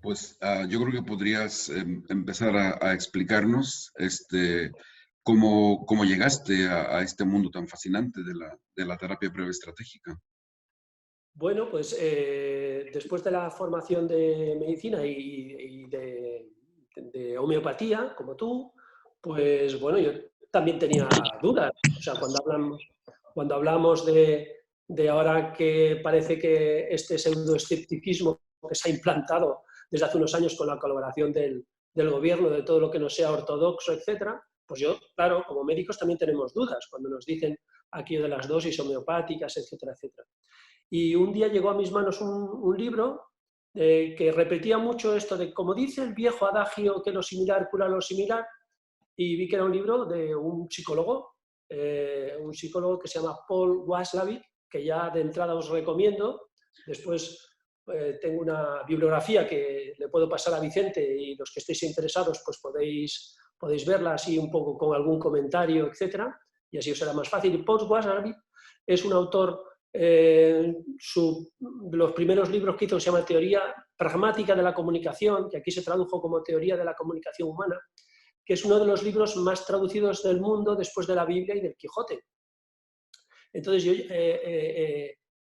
Pues yo creo que podrías empezar a explicarnos cómo llegaste a este mundo tan fascinante de la terapia breve estratégica. Bueno, pues después de la formación de medicina y de homeopatía, como tú, pues bueno, yo también tenía dudas. O sea, cuando hablamos de ahora que parece que este pseudoescepticismo que se ha implantado desde hace unos años con la colaboración del gobierno, de todo lo que no sea ortodoxo, etcétera, pues yo, claro, como médicos también tenemos dudas cuando nos dicen aquello de las dosis homeopáticas, etcétera, etcétera. Y un día llegó a mis manos un libro que repetía mucho esto de, como dice el viejo adagio, que lo similar cura lo similar, y vi que era un libro de un psicólogo que se llama Paul Watzlawick, que ya de entrada os recomiendo. Después tengo una bibliografía que le puedo pasar a Vicente y los que estéis interesados pues podéis verla así un poco con algún comentario, etcétera, y así os será más fácil. Y Paul Watzlawick es un autor, los primeros libros que hizo se llama Teoría Pragmática de la Comunicación, que aquí se tradujo como Teoría de la Comunicación Humana, que es uno de los libros más traducidos del mundo después de la Biblia y del Quijote. Entonces yo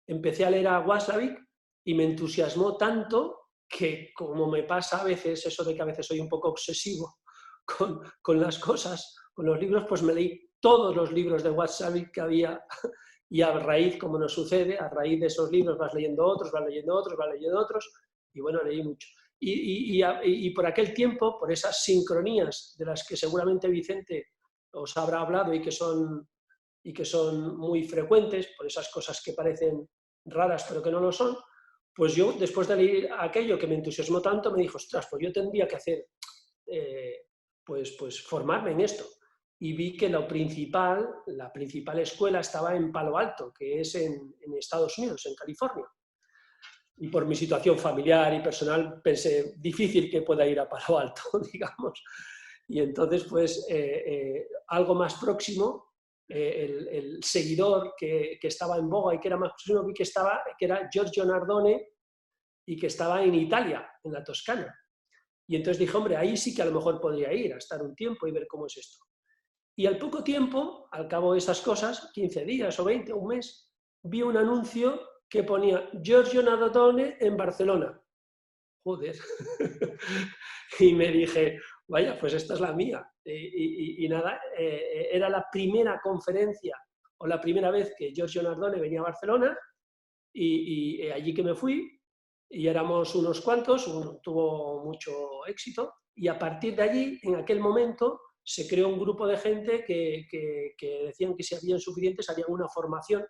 empecé a leer a Watzlawick y me entusiasmó tanto que, como me pasa a veces, eso de que a veces soy un poco obsesivo con las cosas, con los libros, pues me leí todos los libros de Watzlawick que había y a raíz, como nos sucede, a raíz de esos libros vas leyendo otros, vas leyendo otros, vas leyendo otros, y bueno, leí mucho. Y por aquel tiempo, por esas sincronías de las que seguramente Vicente os habrá hablado y que son muy frecuentes, por esas cosas que parecen raras pero que no lo son, pues yo, después de leer aquello que me entusiasmó tanto, me dijo, ostras, pues yo tendría que hacer, pues formarme en esto. Y vi que la principal escuela estaba en Palo Alto, que es en Estados Unidos, en California. Y por mi situación familiar y personal pensé, difícil que pueda ir a Palo Alto, digamos. Y entonces, pues, algo más próximo, el seguidor que estaba en boga y que era más próximo, vi que era Giorgio Nardone y que estaba en Italia, en la Toscana. Y entonces dije, hombre, ahí sí que a lo mejor podría ir a estar un tiempo y ver cómo es esto. Y al poco tiempo, al cabo de esas cosas, 15 días o 20, un mes, vi un anuncio que ponía Giorgio Nardone en Barcelona. Joder. Y me dije, vaya, pues esta es la mía. Y nada, era la primera conferencia o la primera vez que Giorgio Nardone venía a Barcelona y allí que me fui y éramos unos cuantos, tuvo mucho éxito y a partir de allí, en aquel momento, se creó un grupo de gente que decían que si habían suficientes, harían una formación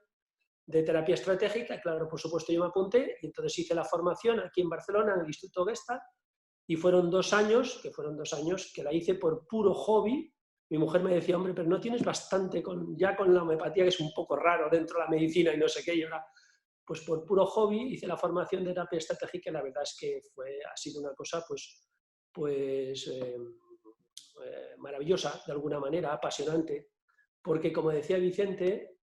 de terapia estratégica. Claro, por supuesto yo me apunté y entonces hice la formación aquí en Barcelona, en el Instituto Gestalt, y fueron 2 años, que la hice por puro hobby. Mi mujer me decía, hombre, pero no tienes bastante ya con la homeopatía, que es un poco raro dentro de la medicina y no sé qué, y ahora, pues por puro hobby hice la formación de terapia estratégica y la verdad es que ha sido una cosa maravillosa, de alguna manera, apasionante, porque como decía Vicente,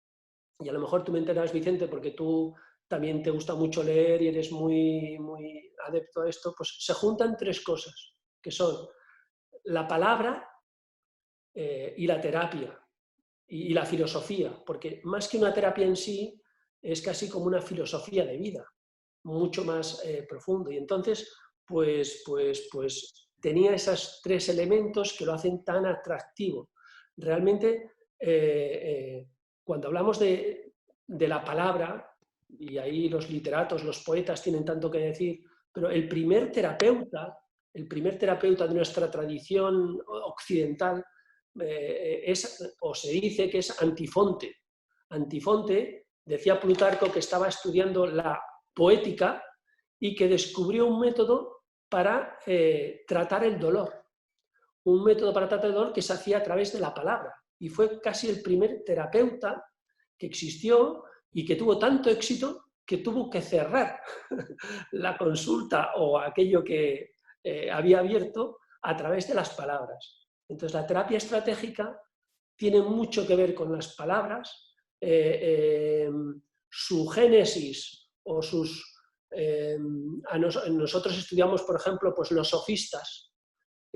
y a lo mejor tú me enteras, Vicente, porque tú también te gusta mucho leer y eres muy, muy adepto a esto, pues se juntan 3 cosas, que son la palabra y la terapia y la filosofía, porque más que una terapia en sí, es casi como una filosofía de vida, mucho más profundo. Y entonces, pues tenía esos 3 elementos que lo hacen tan atractivo. Realmente, cuando hablamos de la palabra, y ahí los literatos, los poetas tienen tanto que decir, pero el primer terapeuta de nuestra tradición occidental o se dice que es Antifonte. Antifonte, decía Plutarco, que estaba estudiando la poética y que descubrió un método para tratar el dolor. Un método para tratar el dolor que se hacía a través de la palabra. Y fue casi el primer terapeuta que existió y que tuvo tanto éxito que tuvo que cerrar la consulta o aquello que había abierto a través de las palabras. Entonces, la terapia estratégica tiene mucho que ver con las palabras. Su génesis o sus nosotros estudiamos, por ejemplo, pues los sofistas,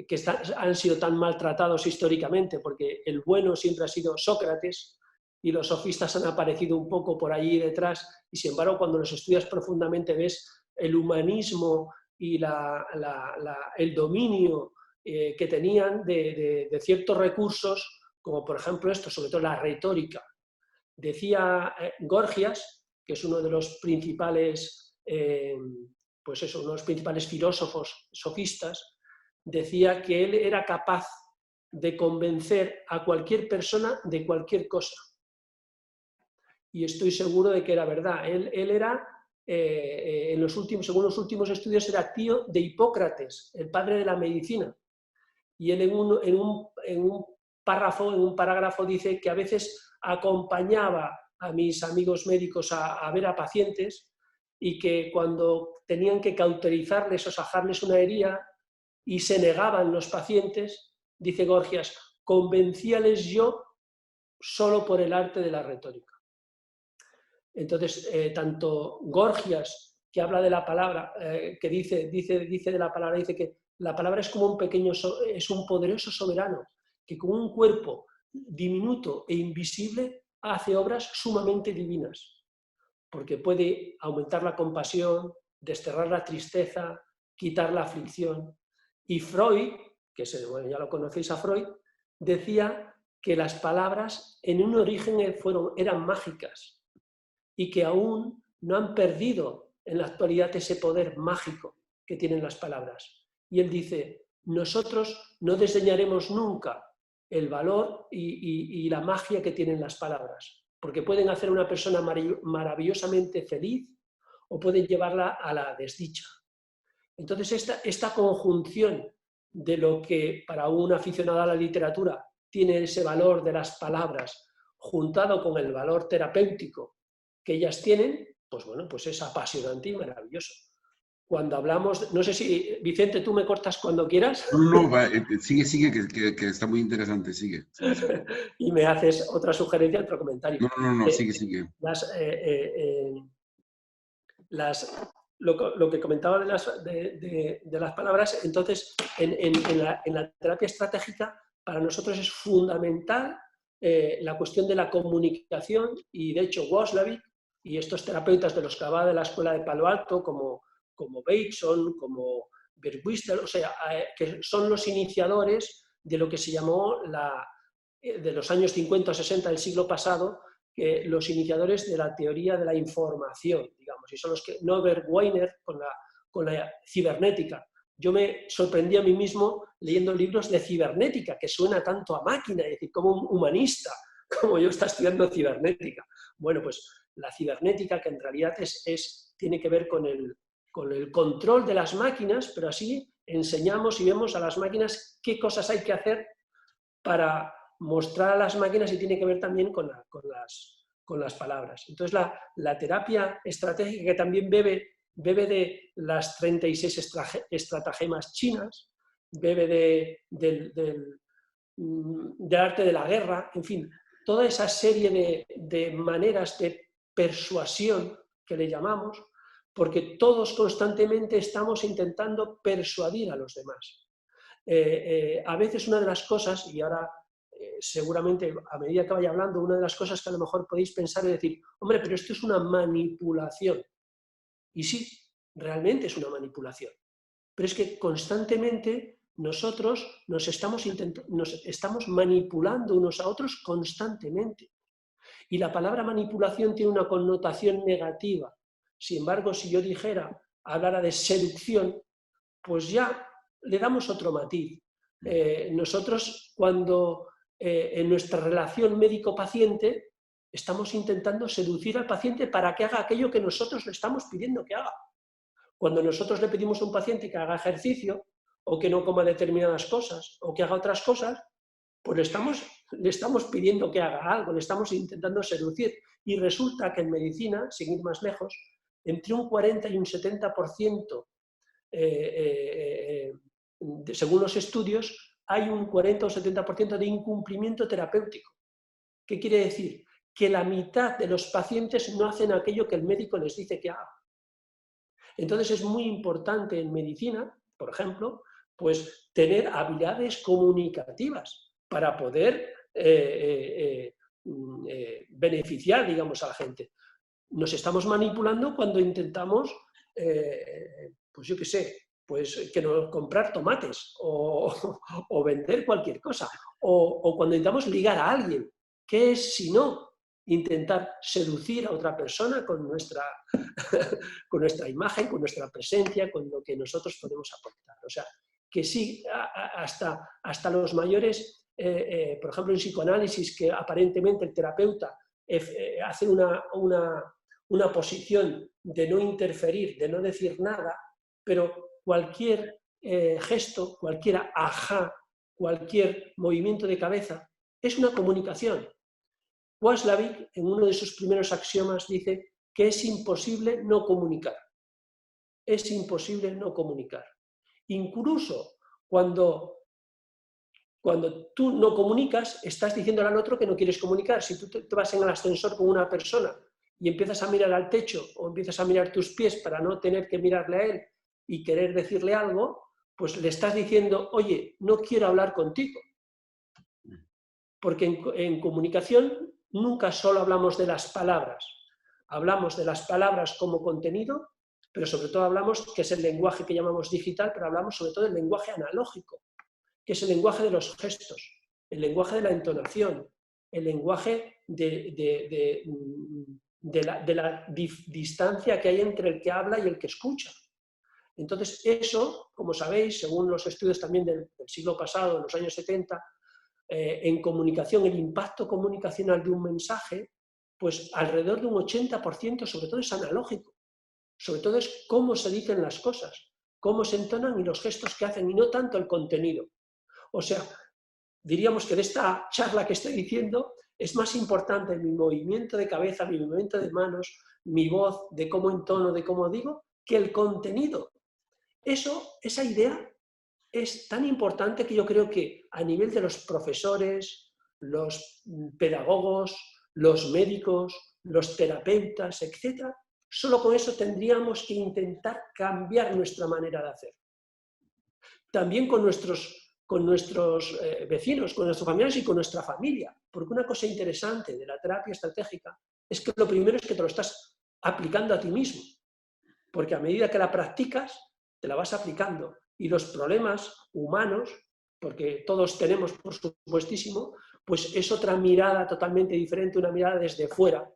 que han sido tan maltratados históricamente, porque el bueno siempre ha sido Sócrates, y los sofistas han aparecido un poco por allí detrás, y sin embargo cuando los estudias profundamente ves el humanismo y el dominio que tenían de ciertos recursos, como por ejemplo esto, sobre todo la retórica. Decía Gorgias, que es uno de los principales, pues eso, uno de los principales filósofos sofistas, decía que él era capaz de convencer a cualquier persona de cualquier cosa. Y estoy seguro de que era verdad. Él era, según los últimos estudios, era tío de Hipócrates, el padre de la medicina. Y él en un parágrafo dice que a veces acompañaba a mis amigos médicos a ver a pacientes y que cuando tenían que cauterizarles o sajarles una herida y se negaban los pacientes, dice Gorgias, convencíales yo solo por el arte de la retórica. Entonces, tanto Gorgias, que habla de la palabra, que dice de la palabra, dice que la palabra es como es un poderoso soberano, que con un cuerpo diminuto e invisible hace obras sumamente divinas, porque puede aumentar la compasión, desterrar la tristeza, quitar la aflicción. Y Freud, bueno, ya lo conocéis a Freud, decía que las palabras en un origen eran mágicas y que aún no han perdido en la actualidad ese poder mágico que tienen las palabras. Y él dice, nosotros no desdeñaremos nunca el valor y la magia que tienen las palabras, porque pueden hacer a una persona maravillosamente feliz o pueden llevarla a la desdicha. Entonces, esta conjunción de lo que para un aficionado a la literatura tiene ese valor de las palabras, juntado con el valor terapéutico que ellas tienen, pues bueno, pues es apasionante y maravilloso. Cuando hablamos, no sé si, Vicente, tú me cortas cuando quieras. No, sigue, que está muy interesante, sigue. Y me haces otra sugerencia, otro comentario. No, sigue. Lo que comentaba de las palabras, entonces, en la terapia estratégica, para nosotros es fundamental la cuestión de la comunicación, y de hecho Watzlawick y estos terapeutas de los que hablaba de la escuela de Palo Alto, como Bateson, como Bergwister, o sea, que son los iniciadores de lo que se llamó de los años 50 o 60 del siglo pasado, los iniciadores de la teoría de la información, digamos, y son los que Norbert Wiener con la cibernética. Yo me sorprendí a mí mismo leyendo libros de cibernética, que suena tanto a máquina, es decir, como un humanista, como yo está estudiando cibernética. Bueno, pues la cibernética, que en realidad tiene que ver con el control de las máquinas, pero así enseñamos y vemos a las máquinas qué cosas hay que hacer para mostrar a las máquinas, y tiene que ver también con las palabras. Entonces la terapia estratégica, que también bebe de las 36 estratagemas chinas, bebe del arte de la guerra, en fin, toda esa serie de maneras de persuasión que le llamamos, porque todos constantemente estamos intentando persuadir a los demás. A veces una de las cosas, y ahora seguramente a medida que vaya hablando, una de las cosas que a lo mejor podéis pensar es decir, hombre, pero esto es una manipulación. Y sí, realmente es una manipulación. Pero es que constantemente nosotros nos estamos manipulando unos a otros constantemente. Y la palabra manipulación tiene una connotación negativa. Sin embargo, si yo hablara de seducción, pues ya le damos otro matiz. Nosotros, cuando en nuestra relación médico-paciente, estamos intentando seducir al paciente para que haga aquello que nosotros le estamos pidiendo que haga. Cuando nosotros le pedimos a un paciente que haga ejercicio, o que no coma determinadas cosas, o que haga otras cosas, pues le estamos pidiendo que haga algo, le estamos intentando seducir. Y resulta que en medicina, sin ir más lejos, entre un 40 y un 70%, según los estudios, hay un 40 o 70% de incumplimiento terapéutico. ¿Qué quiere decir? Que la mitad de los pacientes no hacen aquello que el médico les dice que haga. Entonces es muy importante en medicina, por ejemplo, pues tener habilidades comunicativas para poder beneficiar, digamos, a la gente. Nos estamos manipulando cuando intentamos, pues yo qué sé, pues que no comprar tomates o vender cualquier cosa, o cuando intentamos ligar a alguien. ¿Qué es si no intentar seducir a otra persona con nuestra, con nuestra imagen, con nuestra presencia, con lo que nosotros podemos aportar? O sea, que sí, hasta los mayores, por ejemplo, en psicoanálisis, que aparentemente el terapeuta hace una posición de no interferir, de no decir nada, pero cualquier gesto, cualquier ajá, cualquier movimiento de cabeza, es una comunicación. Watzlawick, en uno de sus primeros axiomas, dice que es imposible no comunicar. Es imposible no comunicar. Incluso cuando tú no comunicas, estás diciéndole al otro que no quieres comunicar. Si tú te vas en el ascensor con una persona y empiezas a mirar al techo o empiezas a mirar tus pies para no tener que mirarle a él y querer decirle algo, pues le estás diciendo, oye, no quiero hablar contigo. Porque en comunicación nunca solo hablamos de las palabras. Hablamos de las palabras como contenido, pero sobre todo hablamos, que es el lenguaje que llamamos digital, pero hablamos sobre todo del lenguaje analógico, que es el lenguaje de los gestos, el lenguaje de la entonación, el lenguaje de la distancia que hay entre el que habla y el que escucha. Entonces, eso, como sabéis, según los estudios también del siglo pasado, en los años 70, en comunicación, el impacto comunicacional de un mensaje, pues alrededor de un 80%, sobre todo es analógico. Sobre todo es cómo se dicen las cosas, cómo se entonan y los gestos que hacen, y no tanto el contenido. O sea, diríamos que de esta charla que estoy diciendo es más importante mi movimiento de cabeza, mi movimiento de manos, mi voz, de cómo entono, de cómo digo, que el contenido. Esa idea es tan importante que yo creo que a nivel de los profesores, los pedagogos, los médicos, los terapeutas, etc., solo con eso tendríamos que intentar cambiar nuestra manera de hacer. También con nuestros vecinos, con nuestros familiares y con nuestra familia. Porque una cosa interesante de la terapia estratégica es que lo primero es que te lo estás aplicando a ti mismo. Porque a medida que la practicas, te la vas aplicando. Y los problemas humanos, porque todos tenemos, por supuestísimo, pues es otra mirada totalmente diferente, una mirada desde fuera,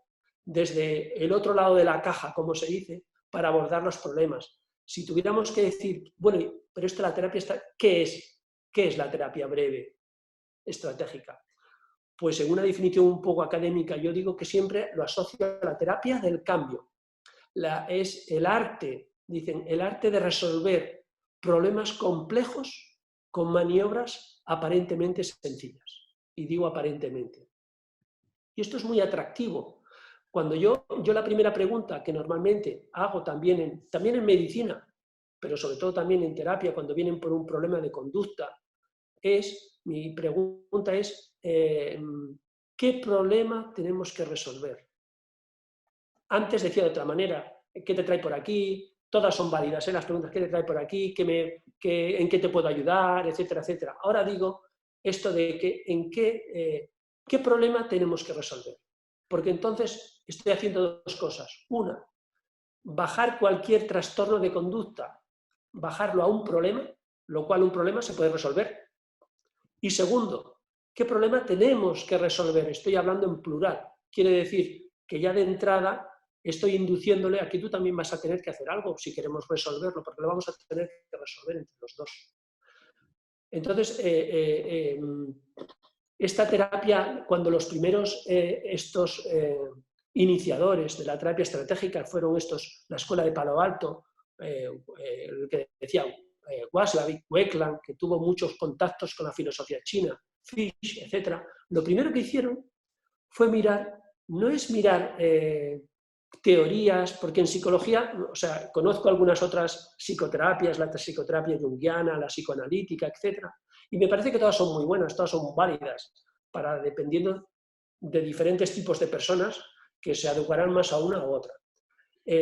desde el otro lado de la caja, como se dice, para abordar los problemas. Si tuviéramos que decir, bueno, pero esto la terapia está, ¿qué es? ¿Qué es la terapia breve estratégica? Pues en una definición un poco académica, yo digo que siempre lo asocio a la terapia del cambio. Es el arte, dicen, el arte de resolver problemas complejos con maniobras aparentemente sencillas. Y digo aparentemente. Y esto es muy atractivo. Cuando yo la primera pregunta que normalmente hago también en medicina, pero sobre todo también en terapia, cuando vienen por un problema de conducta, mi pregunta es, ¿qué problema tenemos que resolver? Antes decía de otra manera, ¿qué te trae por aquí? Todas son válidas, las preguntas, ¿qué te trae por aquí? ¿En qué te puedo ayudar? Etcétera, etcétera. Ahora digo esto de ¿qué problema tenemos que resolver? Porque entonces estoy haciendo dos cosas. Una, bajar cualquier trastorno de conducta, bajarlo a un problema, lo cual un problema se puede resolver. Y segundo, ¿qué problema tenemos que resolver? Estoy hablando en plural. Quiere decir que ya de entrada estoy induciéndole a que tú también vas a tener que hacer algo si queremos resolverlo, porque lo vamos a tener que resolver entre los dos. Entonces, esta terapia, cuando los primeros iniciadores de la terapia estratégica fueron la escuela de Palo Alto, el que decía Watzlawick, Wegland, que tuvo muchos contactos con la filosofía china, Fish, etc., lo primero que hicieron fue no es mirar teorías, porque en psicología, o sea, conozco algunas otras psicoterapias, la psicoterapia junguiana, la psicoanalítica, etc., y me parece que todas son muy buenas, todas son válidas, dependiendo de diferentes tipos de personas que se adecuarán más a una u otra.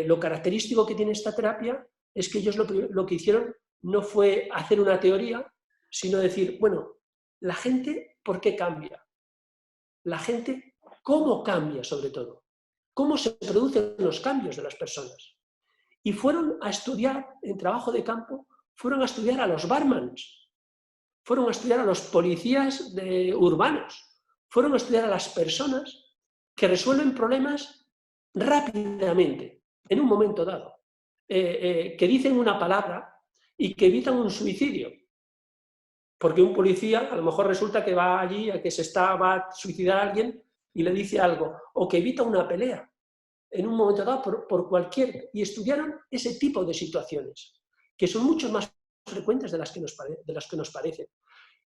lo característico que tiene esta terapia es que ellos lo que hicieron no fue hacer una teoría, sino decir, bueno, la gente, ¿por qué cambia? La gente, ¿cómo cambia sobre todo? ¿Cómo se producen los cambios de las personas? Y fueron a estudiar, en trabajo de campo, fueron a estudiar a los barmans, fueron a estudiar a los policías urbanos, fueron a estudiar a las personas que resuelven problemas rápidamente, en un momento dado, que dicen una palabra y que evitan un suicidio. Porque un policía a lo mejor resulta que va allí a que va a suicidar a alguien y le dice algo, o que evita una pelea en un momento dado por cualquier... Y estudiaron ese tipo de situaciones, que son mucho más frecuentes de las que nos parecen.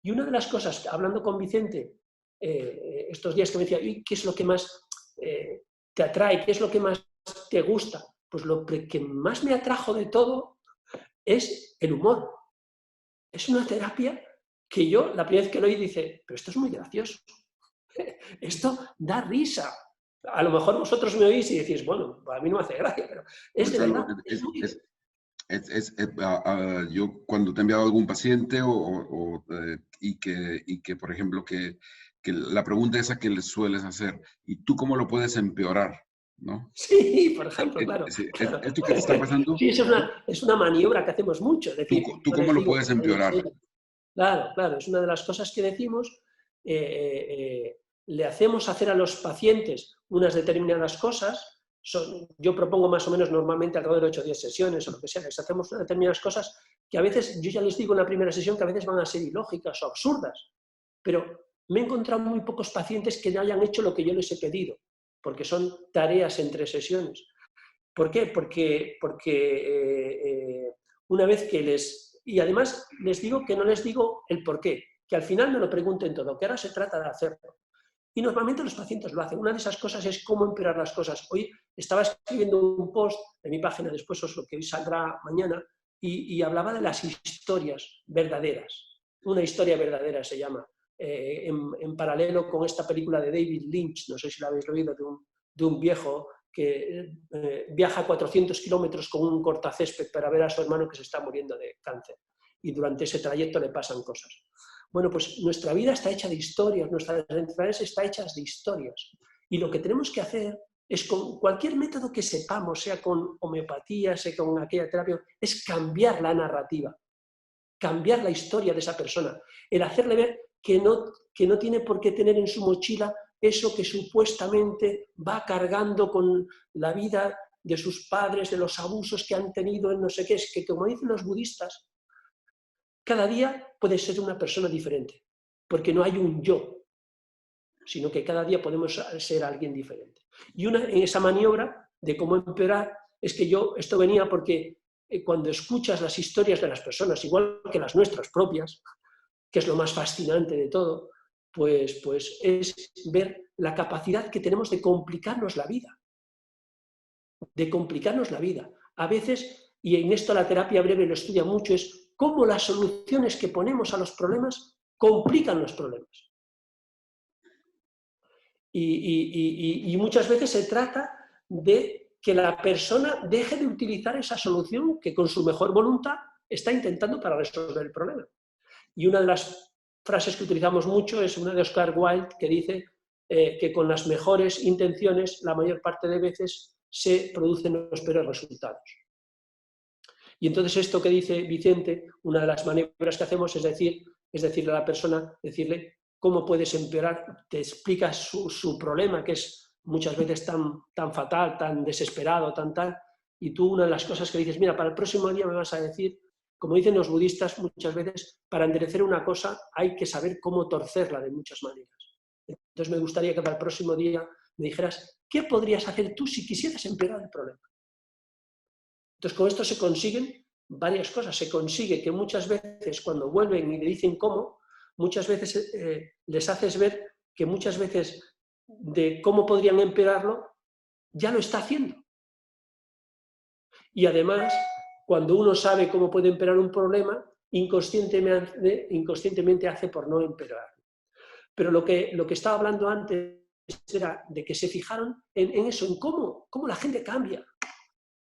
Y una de las cosas, hablando con Vicente estos días, que me decía, ¿qué es lo que más te atrae? ¿Qué es lo que más te gusta? Pues lo que más me atrajo de todo es el humor. Es una terapia que yo, la primera vez que lo oí, dice, pero esto es muy gracioso. Esto da risa. A lo mejor vosotros me oís y decís, bueno, a mí no me hace gracia, pero es de verdad. Yo cuando te he enviado algún paciente y que, por ejemplo, que la pregunta esa que les sueles hacer, ¿y tú cómo lo puedes empeorar? ¿No? Sí, por ejemplo, claro. Esto que te está pasando. Sí, es una maniobra que hacemos mucho. Es decir, ¿Tú cómo lo puedes empeorar? Claro, es una de las cosas que decimos. Le hacemos hacer a los pacientes unas determinadas cosas. Yo propongo más o menos normalmente alrededor de 8 o 10 sesiones o lo que sea. Les hacemos determinadas cosas que a veces, yo ya les digo en la primera sesión, que a veces van a ser ilógicas o absurdas. Pero me he encontrado muy pocos pacientes que no hayan hecho lo que yo les he pedido, porque son tareas entre sesiones. ¿Por qué? Porque una vez que les... Y además les digo que no les digo el por qué, que al final me lo pregunten todo, que ahora se trata de hacerlo. Y normalmente los pacientes lo hacen. Una de esas cosas es cómo empeorar las cosas. Hoy estaba escribiendo un post en mi página, después os lo que saldrá mañana, y hablaba de las historias verdaderas. Una historia verdadera se llama, en paralelo con esta película de David Lynch, no sé si la habéis oído, de un viejo que viaja 400 kilómetros con un cortacésped para ver a su hermano que se está muriendo de cáncer. Y durante ese trayecto le pasan cosas. Bueno, pues nuestra vida está hecha de historias, nuestras enfermedades están hechas de historias. Y lo que tenemos que hacer es, con cualquier método que sepamos, sea con homeopatía, sea con aquella terapia, es cambiar la narrativa, cambiar la historia de esa persona, el hacerle ver que no tiene por qué tener en su mochila eso que supuestamente va cargando con la vida de sus padres, de los abusos que han tenido en no sé qué. Es que, como dicen los budistas, cada día puede ser una persona diferente, porque no hay un yo, sino que cada día podemos ser alguien diferente. Y en esa maniobra de cómo empeorar, es que esto venía porque cuando escuchas las historias de las personas, igual que las nuestras propias, que es lo más fascinante de todo, pues es ver la capacidad que tenemos de complicarnos la vida. De complicarnos la vida. A veces, y en esto la terapia breve lo estudia mucho, es cómo las soluciones que ponemos a los problemas complican los problemas. Y muchas veces se trata de que la persona deje de utilizar esa solución que con su mejor voluntad está intentando para resolver el problema. Y una de las frases que utilizamos mucho es una de Oscar Wilde, que dice que con las mejores intenciones la mayor parte de veces se producen los peores resultados. Y entonces esto que dice Vicente, una de las maniobras que hacemos es decirle a la persona, decirle cómo puedes empeorar, te explicas su problema, que es muchas veces tan fatal, tan desesperado, tal, y tú una de las cosas que dices, mira, para el próximo día me vas a decir, como dicen los budistas muchas veces, para enderecer una cosa hay que saber cómo torcerla de muchas maneras. Entonces me gustaría que para el próximo día me dijeras, ¿qué podrías hacer tú si quisieras empeorar el problema? Entonces con esto se consiguen varias cosas. Se consigue que muchas veces cuando vuelven y le dicen cómo, muchas veces les haces ver que muchas veces de cómo podrían empeorarlo, ya lo está haciendo. Y además, cuando uno sabe cómo puede empeorar un problema, inconscientemente hace por no empeorarlo. Pero lo que estaba hablando antes era de que se fijaron en eso, en cómo la gente cambia.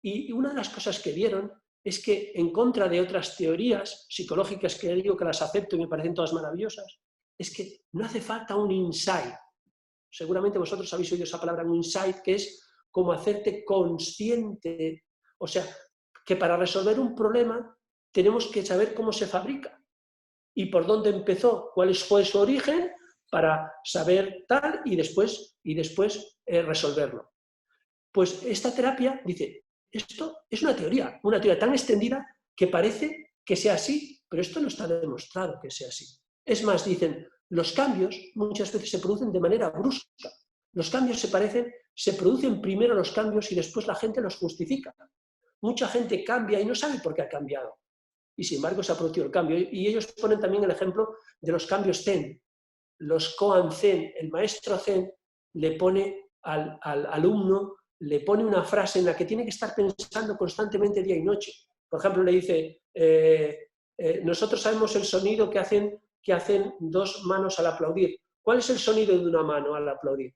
Y una de las cosas que vieron es que, en contra de otras teorías psicológicas que digo que las acepto y me parecen todas maravillosas, es que no hace falta un insight. Seguramente vosotros habéis oído esa palabra, un insight, que es como hacerte consciente. O sea, que para resolver un problema tenemos que saber cómo se fabrica y por dónde empezó, cuál fue su origen, para saber tal y después resolverlo. Pues esta terapia dice, esto es una teoría tan extendida que parece que sea así, pero esto no está demostrado que sea así. Es más, dicen, los cambios muchas veces se producen de manera brusca. Los cambios se producen primero los cambios y después la gente los justifica. Mucha gente cambia y no sabe por qué ha cambiado. Y sin embargo se ha producido el cambio. Y ellos ponen también el ejemplo de los cambios Zen. Los koan Zen, el maestro Zen le pone al alumno, le pone una frase en la que tiene que estar pensando constantemente día y noche. Por ejemplo, le dice, nosotros sabemos el sonido que hacen dos manos al aplaudir. ¿Cuál es el sonido de una mano al aplaudir?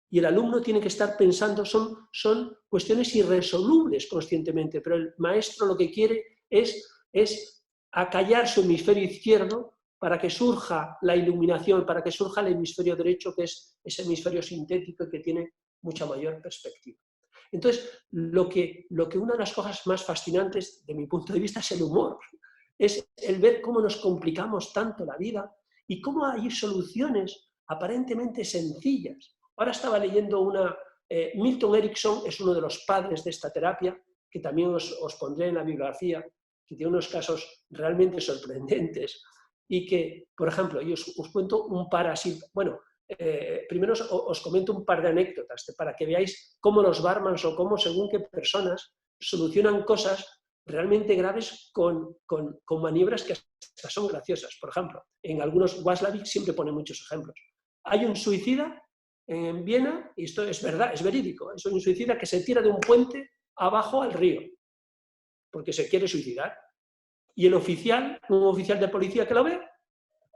Y el alumno tiene que estar pensando, son cuestiones irresolubles conscientemente, pero el maestro lo que quiere es acallar su hemisferio izquierdo para que surja la iluminación, para que surja el hemisferio derecho, que es ese hemisferio sintético y que tiene mucha mayor perspectiva. Entonces, lo que una de las cosas más fascinantes, de mi punto de vista, es el humor. Es el ver cómo nos complicamos tanto la vida y cómo hay soluciones aparentemente sencillas. Ahora estaba leyendo Milton Erickson es uno de los padres de esta terapia, que también os pondré en la bibliografía, que tiene unos casos realmente sorprendentes. Y que, por ejemplo, yo os cuento un par así. Bueno, primero os comento un par de anécdotas para que veáis cómo los barmans o cómo según qué personas solucionan cosas realmente graves con maniobras que hasta son graciosas. Por ejemplo, en algunos, Watzlawick siempre pone muchos ejemplos. Hay un suicida en Viena, y esto es verdad, es verídico, es un suicida que se tira de un puente abajo al río, porque se quiere suicidar. Y un oficial de policía que lo ve,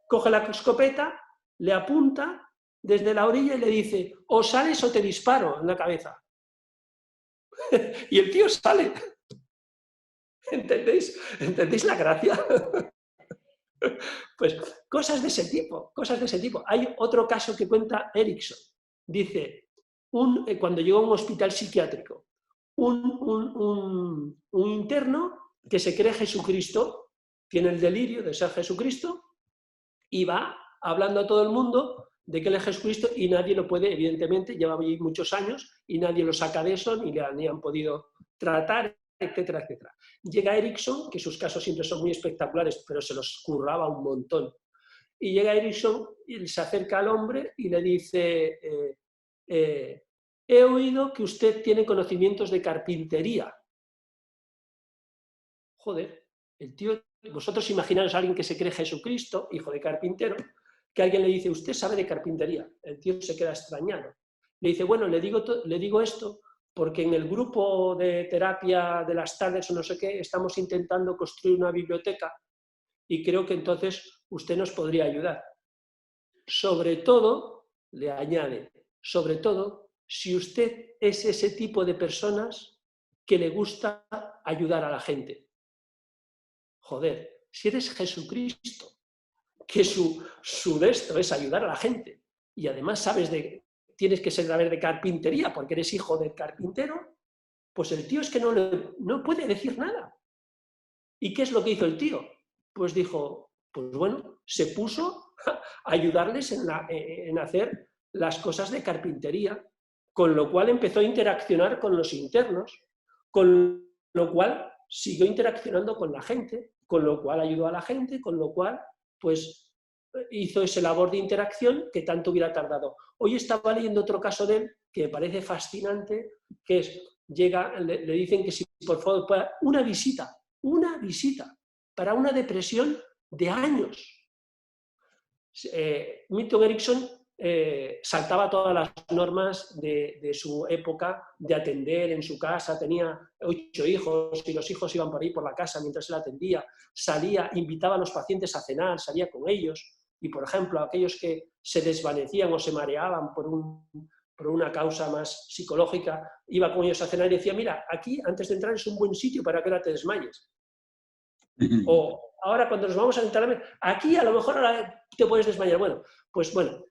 coge la escopeta, le apunta desde la orilla y le dice, o sales o te disparo en la cabeza. Y el tío sale. ¿Entendéis? ¿Entendéis la gracia? Pues cosas de ese tipo, cosas de ese tipo. Hay otro caso que cuenta Erickson. Dice, cuando llegó a un hospital psiquiátrico, un interno que se cree Jesucristo, tiene el delirio de ser Jesucristo y va hablando a todo el mundo de que él es Jesucristo y nadie lo puede, evidentemente, lleva allí muchos años y nadie lo saca de eso, ni han podido tratar, etcétera, etcétera. Llega Erickson, que sus casos siempre son muy espectaculares, pero se los curraba un montón. Y llega Erickson y se acerca al hombre y le dice, he oído que usted tiene conocimientos de carpintería. Joder, el tío, vosotros imaginaros a alguien que se cree Jesucristo, hijo de carpintero, que alguien le dice, usted sabe de carpintería. El tío se queda extrañado. Le dice, bueno, le digo esto porque en el grupo de terapia de las tardes o no sé qué, estamos intentando construir una biblioteca y creo que entonces usted nos podría ayudar. Sobre todo, le añade, sobre todo, si usted es ese tipo de personas que le gusta ayudar a la gente. Joder, si eres Jesucristo, que su de esto es ayudar a la gente, y además tienes que saber de carpintería porque eres hijo del carpintero, pues el tío es que no puede decir nada. ¿Y qué es lo que hizo el tío? Pues dijo, pues bueno, se puso a ayudarles en hacer las cosas de carpintería, con lo cual empezó a interaccionar con los internos, con lo cual siguió interaccionando con la gente, con lo cual ayudó a la gente, con lo cual pues hizo esa labor de interacción que tanto hubiera tardado. Hoy estaba leyendo otro caso de él que me parece fascinante, que es, le dicen que si por favor pueda, una visita para una depresión de años. Milton Erickson saltaba todas las normas de su época de atender en su casa, tenía 8 hijos y los hijos iban por ahí por la casa mientras él atendía, salía, invitaba a los pacientes a cenar, salía con ellos y, por ejemplo, aquellos que se desvanecían o se mareaban por por una causa más psicológica, iba con ellos a cenar y decía, mira, aquí antes de entrar es un buen sitio para que ahora te desmayes. O ahora cuando nos vamos a entrar, aquí a lo mejor ahora te puedes desmayar. Bueno, pues bueno,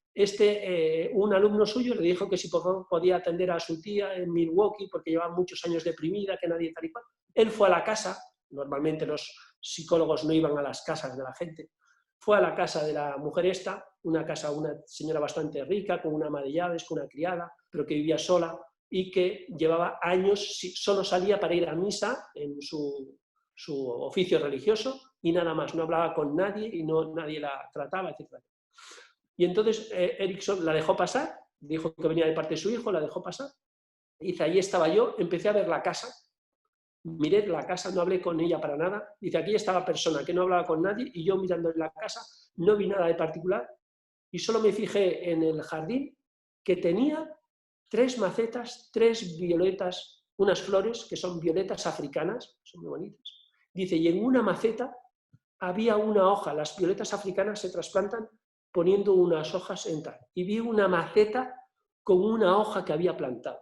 un alumno suyo le dijo que si por favor podía atender a su tía en Milwaukee porque llevaba muchos años deprimida, que nadie tal y cual. Él fue a la casa, normalmente los psicólogos no iban a las casas de la gente, fue a la casa de la mujer esta, una señora bastante rica, con una ama de llaves, con una criada, pero que vivía sola y que llevaba años, solo salía para ir a misa en su oficio religioso y nada más, no hablaba con nadie y nadie la trataba, etc. Y entonces Erickson la dejó pasar, dijo que venía de parte de su hijo, la dejó pasar, dice, ahí estaba yo, empecé a ver la casa, miré la casa, no hablé con ella para nada, dice, aquí estaba persona que no hablaba con nadie y yo mirando en la casa no vi nada de particular y solo me fijé en el jardín que tenía 3 macetas, 3 violetas, unas flores que son violetas africanas, son muy bonitas. Dice, y en una maceta había una hoja, las violetas africanas se trasplantan poniendo unas hojas en tal. Y vi una maceta con una hoja que había plantado.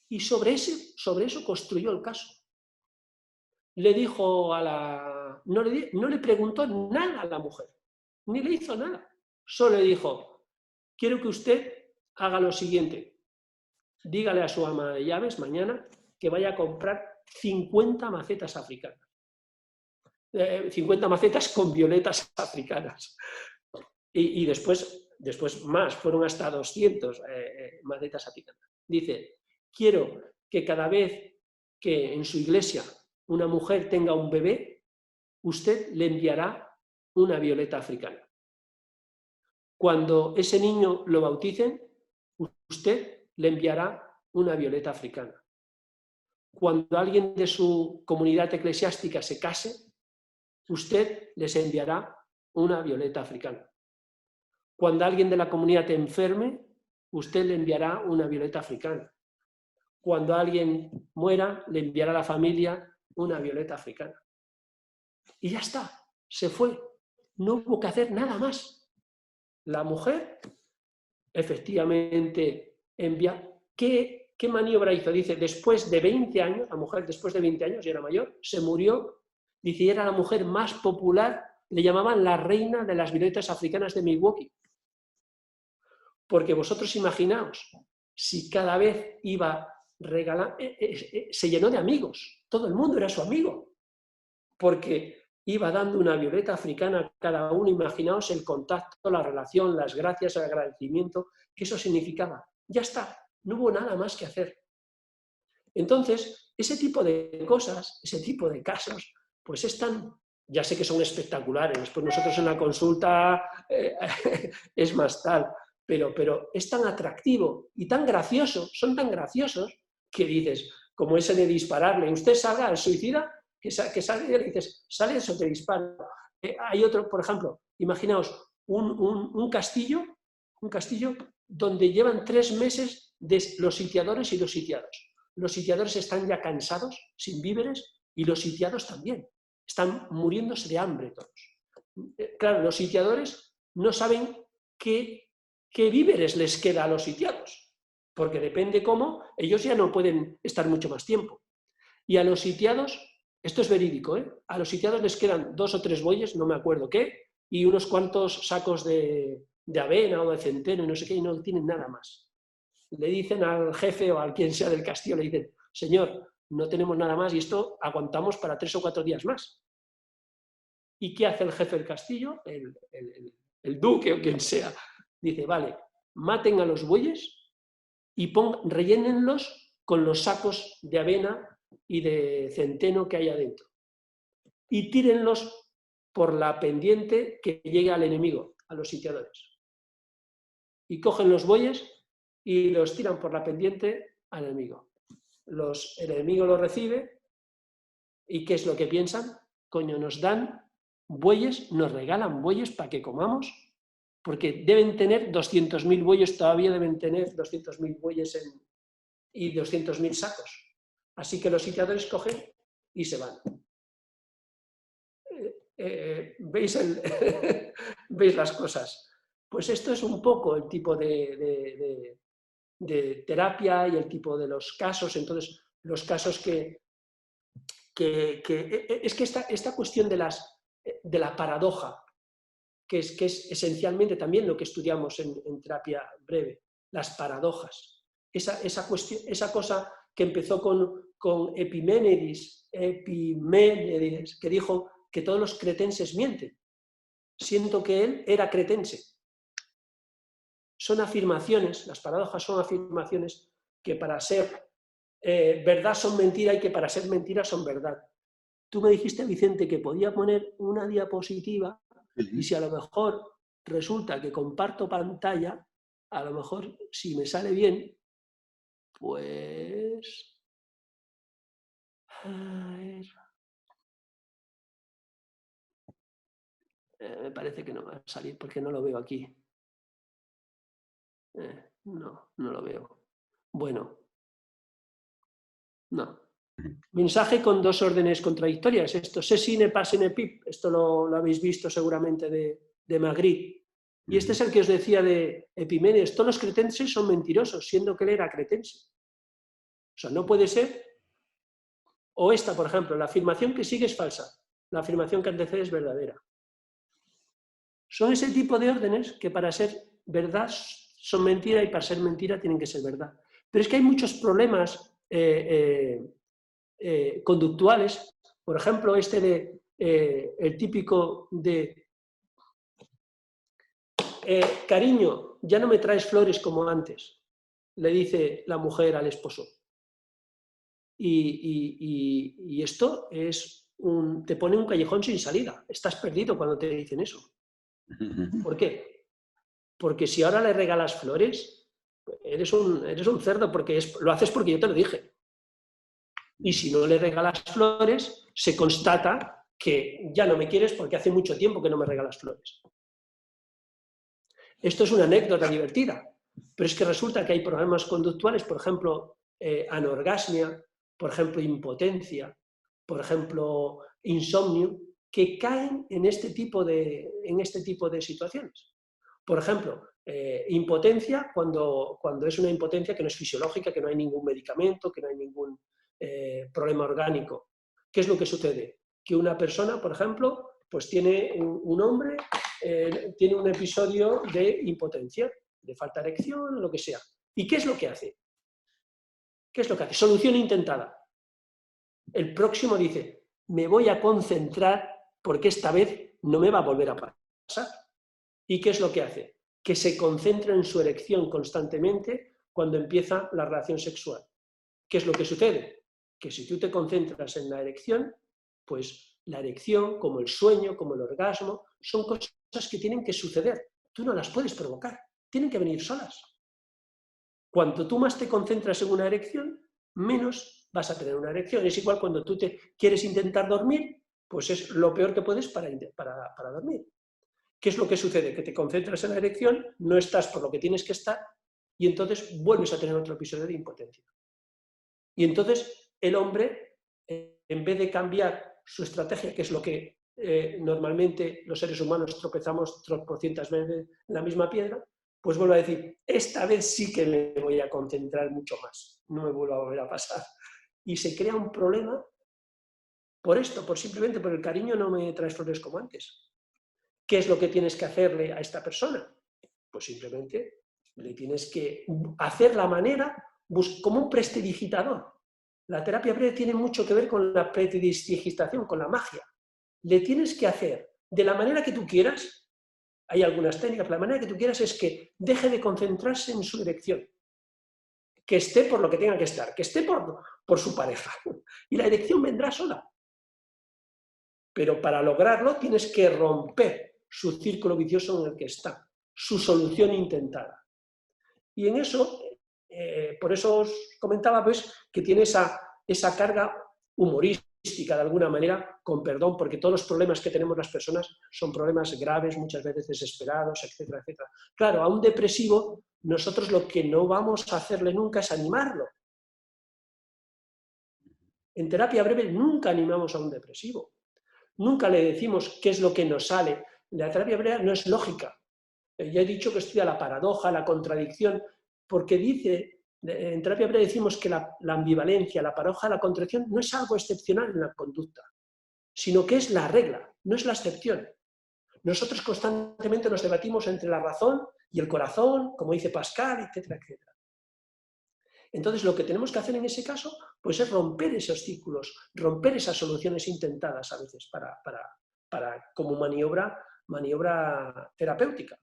Y sobre eso construyó el caso. Le dijo no le preguntó nada a la mujer, ni le hizo nada. Solo le dijo, quiero que usted haga lo siguiente, dígale a su ama de llaves mañana que vaya a comprar 50 macetas africanas. 50 macetas con violetas africanas. Y después más, fueron hasta 200 macetas africanas. Dice, quiero que cada vez que en su iglesia una mujer tenga un bebé, usted le enviará una violeta africana. Cuando ese niño lo bauticen, usted le enviará una violeta africana. Cuando alguien de su comunidad eclesiástica se case, usted les enviará una violeta africana. Cuando alguien de la comunidad enferme, usted le enviará una violeta africana. Cuando alguien muera, le enviará a la familia una violeta africana. Y ya está, se fue. No hubo que hacer nada más. La mujer, efectivamente, envía. ¿Qué maniobra hizo? Dice, después de 20 años, la mujer después de 20 años, ya era mayor, se murió. Dice, y era la mujer más popular, le llamaban la reina de las violetas africanas de Milwaukee. Porque vosotros imaginaos, si cada vez iba regalando, se llenó de amigos, todo el mundo era su amigo, porque iba dando una violeta africana a cada uno, imaginaos el contacto, la relación, las gracias, el agradecimiento, que eso significaba. Ya está, no hubo nada más que hacer. Entonces, ese tipo de cosas, ese tipo de casos, pues están, ya sé que son espectaculares, pues nosotros en la consulta es más tal, pero es tan atractivo y tan gracioso, son tan graciosos que dices, como ese de dispararle, usted salga al suicida, que sale y le dices, sale eso, te disparo. Hay otro, por ejemplo, imaginaos un castillo donde llevan 3 meses los sitiadores y los sitiados. Los sitiadores están ya cansados, sin víveres, y los sitiados también. Están muriéndose de hambre todos. Claro, los sitiadores no saben qué víveres les queda a los sitiados, porque depende cómo, ellos ya no pueden estar mucho más tiempo. Y a los sitiados, esto es verídico, a los sitiados les quedan 2 o 3 bueyes, no me acuerdo qué, y unos cuantos sacos de avena o de centeno y no sé qué, y no tienen nada más. Le dicen al jefe o al quien sea del castillo, le dicen, señor, no tenemos nada más y esto aguantamos para 3 o 4 días más. ¿Y qué hace el jefe del castillo? El duque o quien sea. Dice, vale, maten a los bueyes y rellénenlos con los sacos de avena y de centeno que hay adentro. Y tírenlos por la pendiente que llegue al enemigo, a los sitiadores. Y cogen los bueyes y los tiran por la pendiente al enemigo. El enemigo los recibe y ¿qué es lo que piensan? Coño, nos dan bueyes, nos regalan bueyes para que comamos, porque deben tener 200.000 bueyes, todavía deben tener 200.000 bueyes y 200.000 sacos. Así que los sitiadores cogen y se van. ¿Veis las cosas? Pues esto es un poco el tipo de de terapia y el tipo de los casos. Entonces, los casos es que esta cuestión de la paradoja, que es esencialmente también lo que estudiamos en terapia breve, las paradojas. Esa cuestión, esa cosa que empezó con Epimenides, que dijo que todos los cretenses mienten. Siento que él era cretense. Son afirmaciones, las paradojas son afirmaciones que para ser verdad son mentira y que para ser mentira son verdad. Tú me dijiste, Vicente, que podía poner una diapositiva y si a lo mejor resulta que comparto pantalla, a lo mejor si me sale bien, pues... A ver... me parece que no va a salir porque no lo veo aquí. No lo veo. Bueno, no. Mensaje con dos órdenes contradictorias. Esto, se sine pas ne pip. Esto lo habéis visto seguramente de Magritte. Y este es el que os decía de Epimenides. Todos los cretenses son mentirosos, siendo que él era cretense. O sea, no puede ser. O esta, por ejemplo, la afirmación que sigue es falsa. La afirmación que antecede es verdadera. Son ese tipo de órdenes que para ser verdad son mentira y para ser mentira tienen que ser verdad. Pero es que hay muchos problemas conductuales, por ejemplo, el típico de cariño, ya no me traes flores como antes, le dice la mujer al esposo. Y esto te pone un callejón sin salida. Estás perdido cuando te dicen eso. ¿Por qué? Porque si ahora le regalas flores, eres un cerdo, porque lo haces porque yo te lo dije. Y si no le regalas flores, se constata que ya no me quieres porque hace mucho tiempo que no me regalas flores. Esto es una anécdota divertida, pero es que resulta que hay problemas conductuales, por ejemplo, anorgasmia, por ejemplo, impotencia, por ejemplo, insomnio, que caen en este tipo de situaciones. Por ejemplo, impotencia cuando es una impotencia que no es fisiológica, que no hay ningún medicamento, que no hay ningún problema orgánico. ¿Qué es lo que sucede? Que una persona, por ejemplo, pues tiene un hombre, tiene un episodio de impotencia, de falta de erección, o lo que sea. ¿Y qué es lo que hace? ¿Qué es lo que hace? Solución intentada. El próximo dice, me voy a concentrar porque esta vez no me va a volver a pasar. ¿Y qué es lo que hace? Que se concentra en su erección constantemente cuando empieza la relación sexual. ¿Qué es lo que sucede? Que si tú te concentras en la erección, pues la erección, como el sueño, como el orgasmo, son cosas que tienen que suceder. Tú no las puedes provocar, tienen que venir solas. Cuanto tú más te concentras en una erección, menos vas a tener una erección. Es igual cuando tú te quieres intentar dormir, pues es lo peor que puedes para dormir. ¿Qué es lo que sucede? Que te concentras en la erección, no estás por lo que tienes que estar y entonces vuelves a tener otro episodio de impotencia. Y entonces el hombre, en vez de cambiar su estrategia, que es lo que normalmente los seres humanos tropezamos tropocientas veces en la misma piedra, pues vuelve a decir, esta vez sí que me voy a concentrar mucho más, no me vuelva a volver a pasar. Y se crea un problema por esto, simplemente por el cariño no me traes flores como antes. ¿Qué es lo que tienes que hacerle a esta persona? Pues simplemente le tienes que hacer la manera, como un prestidigitador. La terapia breve tiene mucho que ver con la prestidigitación, con la magia. Le tienes que hacer de la manera que tú quieras, hay algunas técnicas, la manera que tú quieras es que deje de concentrarse en su erección, que esté por lo que tenga que estar, que esté por su pareja. Y la erección vendrá sola. Pero para lograrlo tienes que romper su círculo vicioso en el que está, su solución intentada. Y en eso, por eso os comentaba pues, que tiene esa carga humorística de alguna manera, con perdón, porque todos los problemas que tenemos las personas son problemas graves, muchas veces desesperados, etcétera, etcétera. Claro, a un depresivo nosotros lo que no vamos a hacerle nunca es animarlo. En terapia breve nunca animamos a un depresivo. Nunca le decimos qué es lo que nos sale. La terapia breve no es lógica. Ya he dicho que estudia la paradoja, la contradicción, porque dice, en terapia breve decimos que la ambivalencia, la paradoja de la contradicción no es algo excepcional en la conducta, sino que es la regla, no es la excepción. Nosotros constantemente nos debatimos entre la razón y el corazón, como dice Pascal, etcétera, etcétera. Entonces, lo que tenemos que hacer en ese caso, pues es romper esos círculos, romper esas soluciones intentadas a veces como maniobra terapéutica.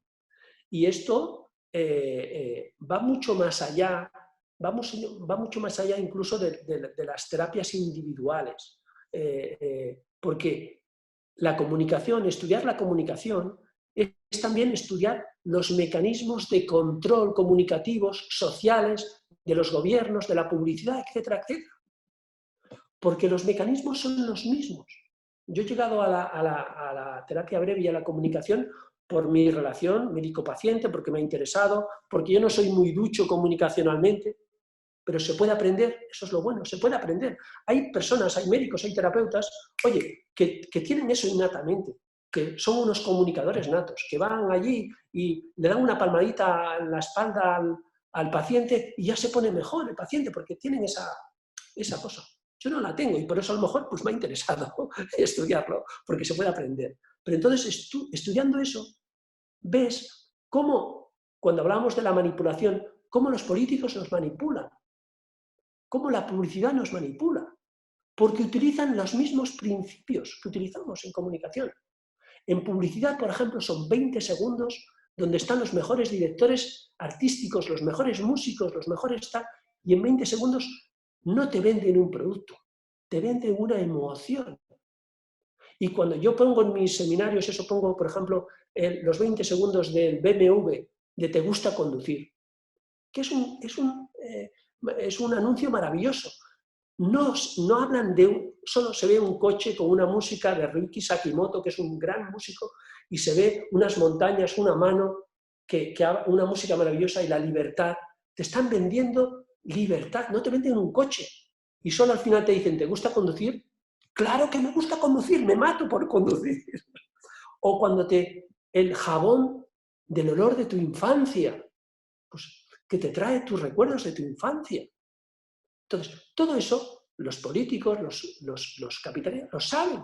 Y esto va mucho más allá, va mucho más allá incluso de las terapias individuales, porque la comunicación, estudiar la comunicación, es también estudiar los mecanismos de control comunicativos, sociales, de los gobiernos, de la publicidad, etcétera, etcétera. Porque los mecanismos son los mismos. Yo he llegado a la terapia breve y a la comunicación por mi relación médico-paciente, porque me ha interesado, porque yo no soy muy ducho comunicacionalmente, pero se puede aprender, eso es lo bueno, se puede aprender. Hay personas, hay médicos, hay terapeutas, oye, que tienen eso innatamente, que son unos comunicadores natos, que van allí y le dan una palmadita en la espalda al paciente y ya se pone mejor el paciente, porque tienen esa cosa. Yo no la tengo y por eso a lo mejor pues, me ha interesado estudiarlo, porque se puede aprender. Pero entonces, estudiando eso, ves cómo, cuando hablamos de la manipulación, cómo los políticos nos manipulan, cómo la publicidad nos manipula, porque utilizan los mismos principios que utilizamos en comunicación. En publicidad, por ejemplo, son 20 segundos donde están los mejores directores artísticos, los mejores músicos, los mejores tal, y en 20 segundos no te venden un producto, te venden una emoción. Y cuando yo pongo en mis seminarios, eso pongo, por ejemplo, los 20 segundos del BMW, de Te gusta conducir, que es un anuncio maravilloso. No hablan solo se ve un coche con una música de Ryuichi Sakimoto, que es un gran músico, y se ve unas montañas, una mano, una música maravillosa y la libertad. Te están vendiendo libertad, no te venden un coche. Y solo al final te dicen, ¿te gusta conducir? Claro que me gusta conducir, me mato por conducir. O cuando el jabón del olor de tu infancia, pues que te trae tus recuerdos de tu infancia. Entonces, todo eso, los políticos, los capitalistas, lo saben.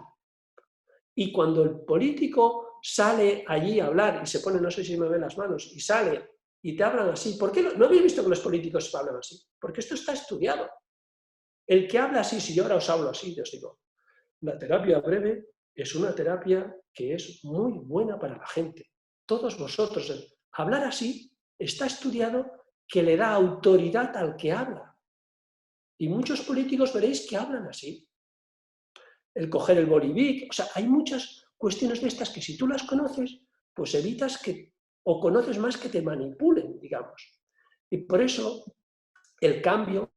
Y cuando el político sale allí a hablar y se pone, no sé si me ven las manos, y sale y te hablan así, ¿por qué no habéis visto que los políticos hablan así? Porque esto está estudiado. El que habla así, si yo ahora os hablo así, yo os digo, la terapia breve es una terapia que es muy buena para la gente. Todos vosotros, hablar así está estudiado que le da autoridad al que habla. Y muchos políticos veréis que hablan así. El coger el bolivic, o sea, hay muchas cuestiones de estas que si tú las conoces, pues evitas o conoces más que te manipulen, digamos. Y por eso el cambio,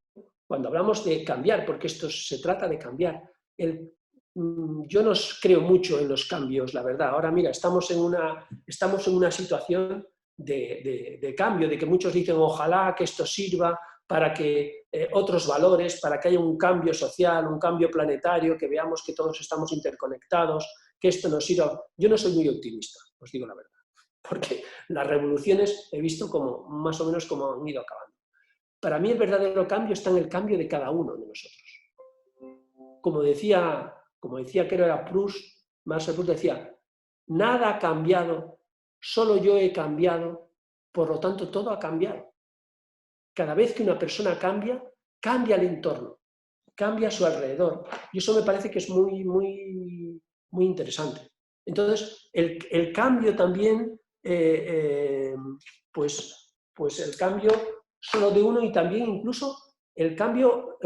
cuando hablamos de cambiar, porque esto se trata de cambiar, yo no creo mucho en los cambios, la verdad. Ahora, mira, estamos en una situación de cambio, de que muchos dicen, ojalá que esto sirva para que otros valores, para que haya un cambio social, un cambio planetario, que veamos que todos estamos interconectados, que esto nos sirva. Yo no soy muy optimista, os digo la verdad, porque las revoluciones he visto como más o menos como han ido acabando. Para mí el verdadero cambio está en el cambio de cada uno de nosotros. Como decía que era Proust, Marcel Proust decía, nada ha cambiado, solo yo he cambiado, por lo tanto todo ha cambiado. Cada vez que una persona cambia, cambia el entorno, cambia a su alrededor. Y eso me parece que es muy, muy, muy interesante. Entonces, el cambio también, pues el cambio solo de uno y también incluso el cambio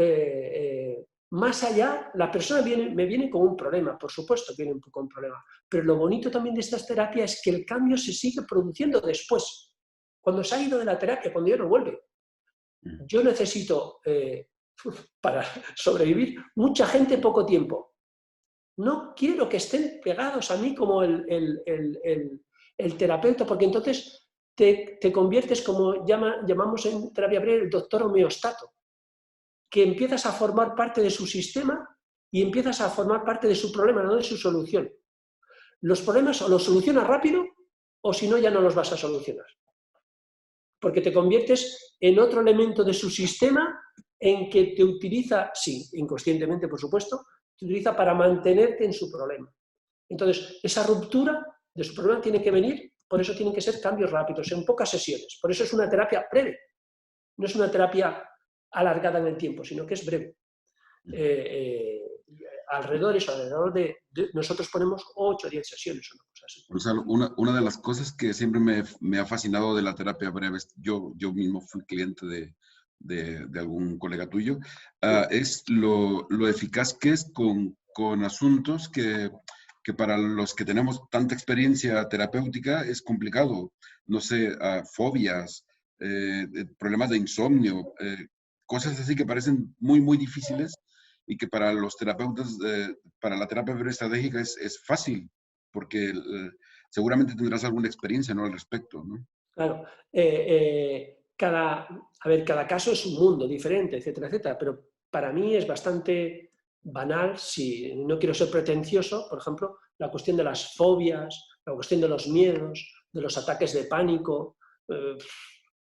más allá, la persona me viene con un problema, por supuesto viene con un problema, pero lo bonito también de estas terapias es que el cambio se sigue produciendo después, cuando se ha ido de la terapia, cuando ya no vuelve. Yo necesito, para sobrevivir, mucha gente en poco tiempo. No quiero que estén pegados a mí como el terapeuta, porque entonces te conviertes, como llamamos en terapia breve, el doctor homeostato, que empiezas a formar parte de su sistema y empiezas a formar parte de su problema, no de su solución. Los problemas o los solucionas rápido o si no ya no los vas a solucionar. porque te conviertes en otro elemento de su sistema en que te utiliza, sí, inconscientemente por supuesto, te utiliza para mantenerte en su problema. Entonces, esa ruptura de su problema tiene que venir, por eso tienen que ser cambios rápidos, en pocas sesiones. Por eso es una terapia breve, no es una terapia alargada en el tiempo, sino que es breve. Alrededor de nosotros ponemos 8 o 10 sesiones, una cosa así. Gonzalo, una de las cosas que siempre me ha fascinado de la terapia breve, yo mismo fui cliente de algún colega tuyo, es lo eficaz que es con asuntos que para los que tenemos tanta experiencia terapéutica es complicado. No sé, fobias, problemas de insomnio, cosas así que parecen muy, muy difíciles y que para los terapeutas, para la terapia breve estratégica es fácil, porque seguramente tendrás alguna experiencia, ¿no?, al respecto, ¿no? Claro. Cada caso es un mundo diferente, etcétera, etcétera, pero para mí es bastante banal, si no quiero ser pretencioso, por ejemplo, la cuestión de las fobias, la cuestión de los miedos, de los ataques de pánico,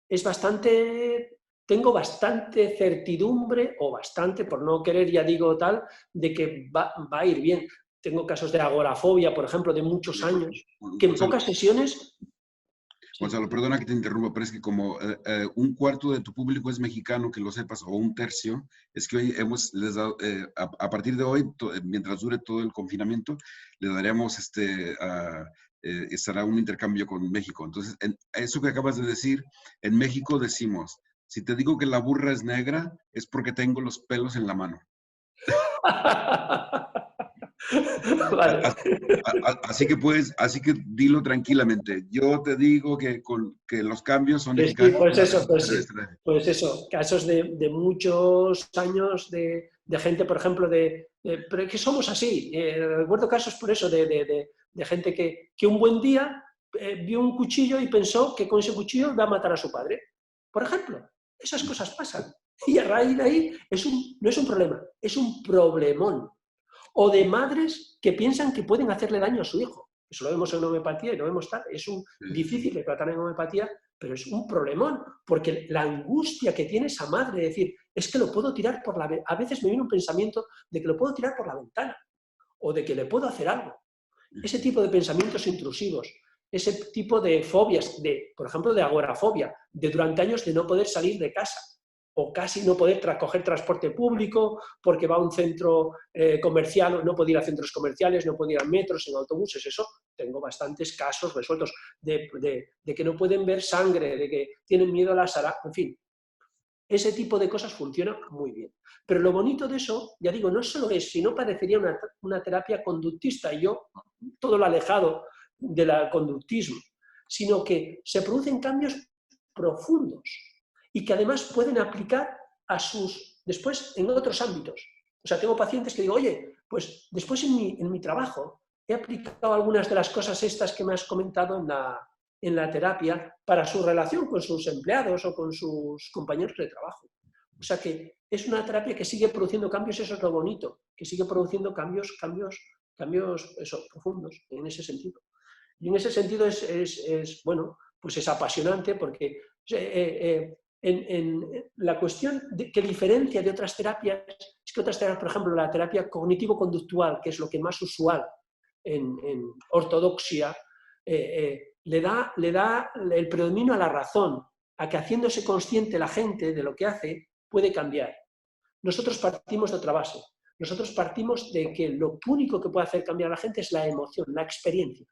es bastante, tengo bastante certidumbre, o bastante, por no querer ya digo tal, de que va a ir bien. Tengo casos de agorafobia, por ejemplo, de muchos años, que en pocas sesiones... Gonzalo, perdona que te interrumpa, pero es que como un cuarto de tu público es mexicano, que lo sepas, o un tercio, es que hoy les dado, a partir de hoy, mientras dure todo el confinamiento, le daremos estará un intercambio con México. Entonces, eso que acabas de decir, en México decimos, si te digo que la burra es negra, es porque tengo los pelos en la mano. Vale. Así que dilo tranquilamente. Yo te digo que los cambios son Sí, eficaces. pues eso, casos de muchos años de gente, por ejemplo, pero es que somos así. Recuerdo casos por eso, de gente que un buen día vio un cuchillo y pensó que con ese cuchillo va a matar a su padre. Por ejemplo, esas cosas pasan. Y a raíz de ahí no es un problema, es un problemón. O de madres que piensan que pueden hacerle daño a su hijo. Eso lo vemos en homeopatía y lo vemos tal. Es difícil de tratar en homeopatía, pero es un problemón, porque la angustia que tiene esa madre de decir, es que lo puedo tirar por la ventana. A veces me viene un pensamiento de que lo puedo tirar por la ventana, o de que le puedo hacer algo. Ese tipo de pensamientos intrusivos, ese tipo de fobias, por ejemplo, de agorafobia, de durante años de no poder salir de casa, o casi no poder coger transporte público porque va a un centro comercial, no puede ir a centros comerciales, no puede ir a metros, en autobuses. Eso tengo bastantes casos resueltos de que no pueden ver sangre, de que tienen miedo a la sara, en fin. Ese tipo de cosas funciona muy bien. Pero lo bonito de eso, ya digo, no solo es, sino parecería una terapia conductista, y yo todo lo alejado del conductismo, sino que se producen cambios profundos y que además pueden aplicar después en otros ámbitos. O sea, tengo pacientes que digo, oye, pues después en mi trabajo he aplicado algunas de las cosas estas que me has comentado en la terapia para su relación con sus empleados o con sus compañeros de trabajo. O sea que es una terapia que sigue produciendo cambios, eso es lo bonito, que sigue produciendo cambios profundos en ese sentido. Y en ese sentido bueno, pues es apasionante porque la cuestión que diferencia de otras terapias es que otras terapias, por ejemplo, la terapia cognitivo-conductual, que es lo que más usual en ortodoxia, le da el predominio a la razón, a que haciéndose consciente la gente de lo que hace, puede cambiar. Nosotros partimos de otra base. Nosotros partimos de que lo único que puede hacer cambiar a la gente es la emoción, la experiencia.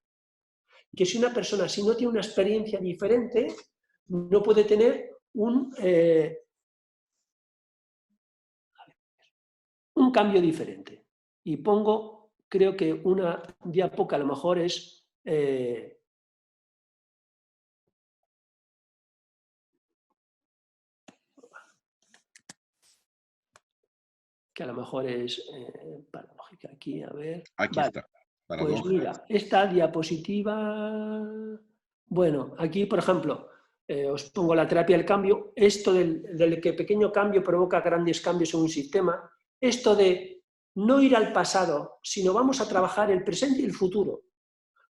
Que si una persona, si no tiene una experiencia diferente, no puede tener un cambio diferente. Y pongo, creo que una diapo que a lo mejor es... que a lo mejor es paradójica aquí, a ver. Aquí vale. está. Pues mira, esta diapositiva, bueno, aquí por ejemplo, os pongo la terapia del cambio, esto del que pequeño cambio provoca grandes cambios en un sistema, esto de no ir al pasado, sino vamos a trabajar el presente y el futuro.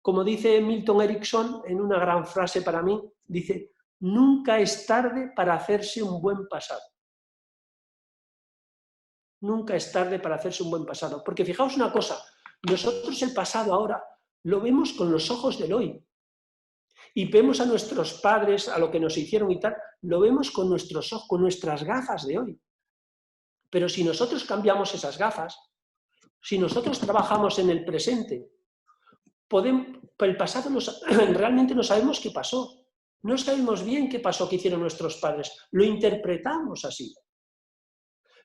Como dice Milton Erickson en una gran frase para mí, dice, Nunca es tarde para hacerse un buen pasado. Nunca es tarde para hacerse un buen pasado. Porque fijaos una cosa, nosotros el pasado ahora lo vemos con los ojos del hoy. Y vemos a nuestros padres, a lo que nos hicieron y tal, lo vemos con nuestros ojos, con nuestras gafas de hoy. Pero si nosotros cambiamos esas gafas, si nosotros trabajamos en el presente, el pasado realmente no sabemos qué pasó. No sabemos bien qué pasó, qué hicieron nuestros padres. Lo interpretamos así.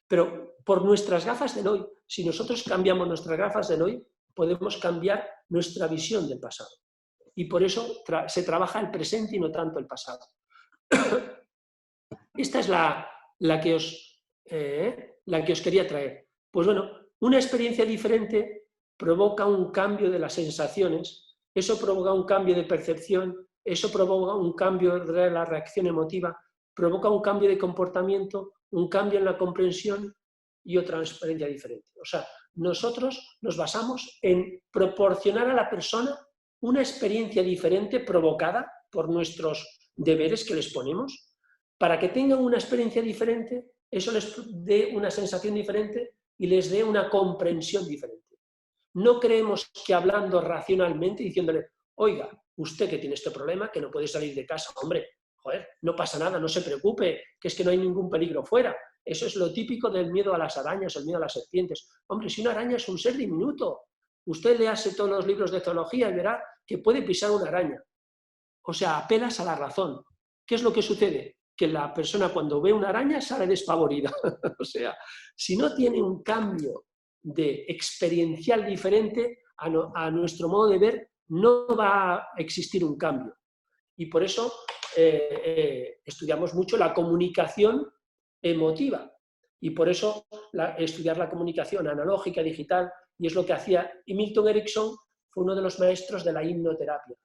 Pero por nuestras gafas del hoy, si nosotros cambiamos nuestras gafas del hoy, podemos cambiar nuestra visión del pasado. Y por eso se trabaja el presente y no tanto el pasado. Esta es la que os quería traer. Pues bueno, una experiencia diferente provoca un cambio de las sensaciones, eso provoca un cambio de percepción, eso provoca un cambio de la reacción emotiva, provoca un cambio de comportamiento, un cambio en la comprensión y otra experiencia diferente. O sea, nosotros nos basamos en proporcionar a la persona una experiencia diferente provocada por nuestros deberes que les ponemos, para que tengan una experiencia diferente, eso les dé una sensación diferente y les dé una comprensión diferente. No creemos que hablando racionalmente, diciéndole, oiga, usted que tiene este problema, que no puede salir de casa, hombre, joder, no pasa nada, no se preocupe, que es que no hay ningún peligro fuera. Eso es lo típico del miedo a las arañas, el miedo a las serpientes. Hombre, si una araña es un ser diminuto, usted léase todos los libros de zoología y verá que puede pisar una araña. O sea, apelas a la razón. ¿Qué es lo que sucede? Que la persona cuando ve una araña sale despavorida. O sea, si no tiene un cambio de experiencial diferente a nuestro modo de ver, no va a existir un cambio. Y por eso estudiamos mucho la comunicación emotiva. Y por eso estudiar la comunicación analógica, digital, y es lo que hacía. Y Milton Erickson fue uno de los maestros de la hipnoterapia.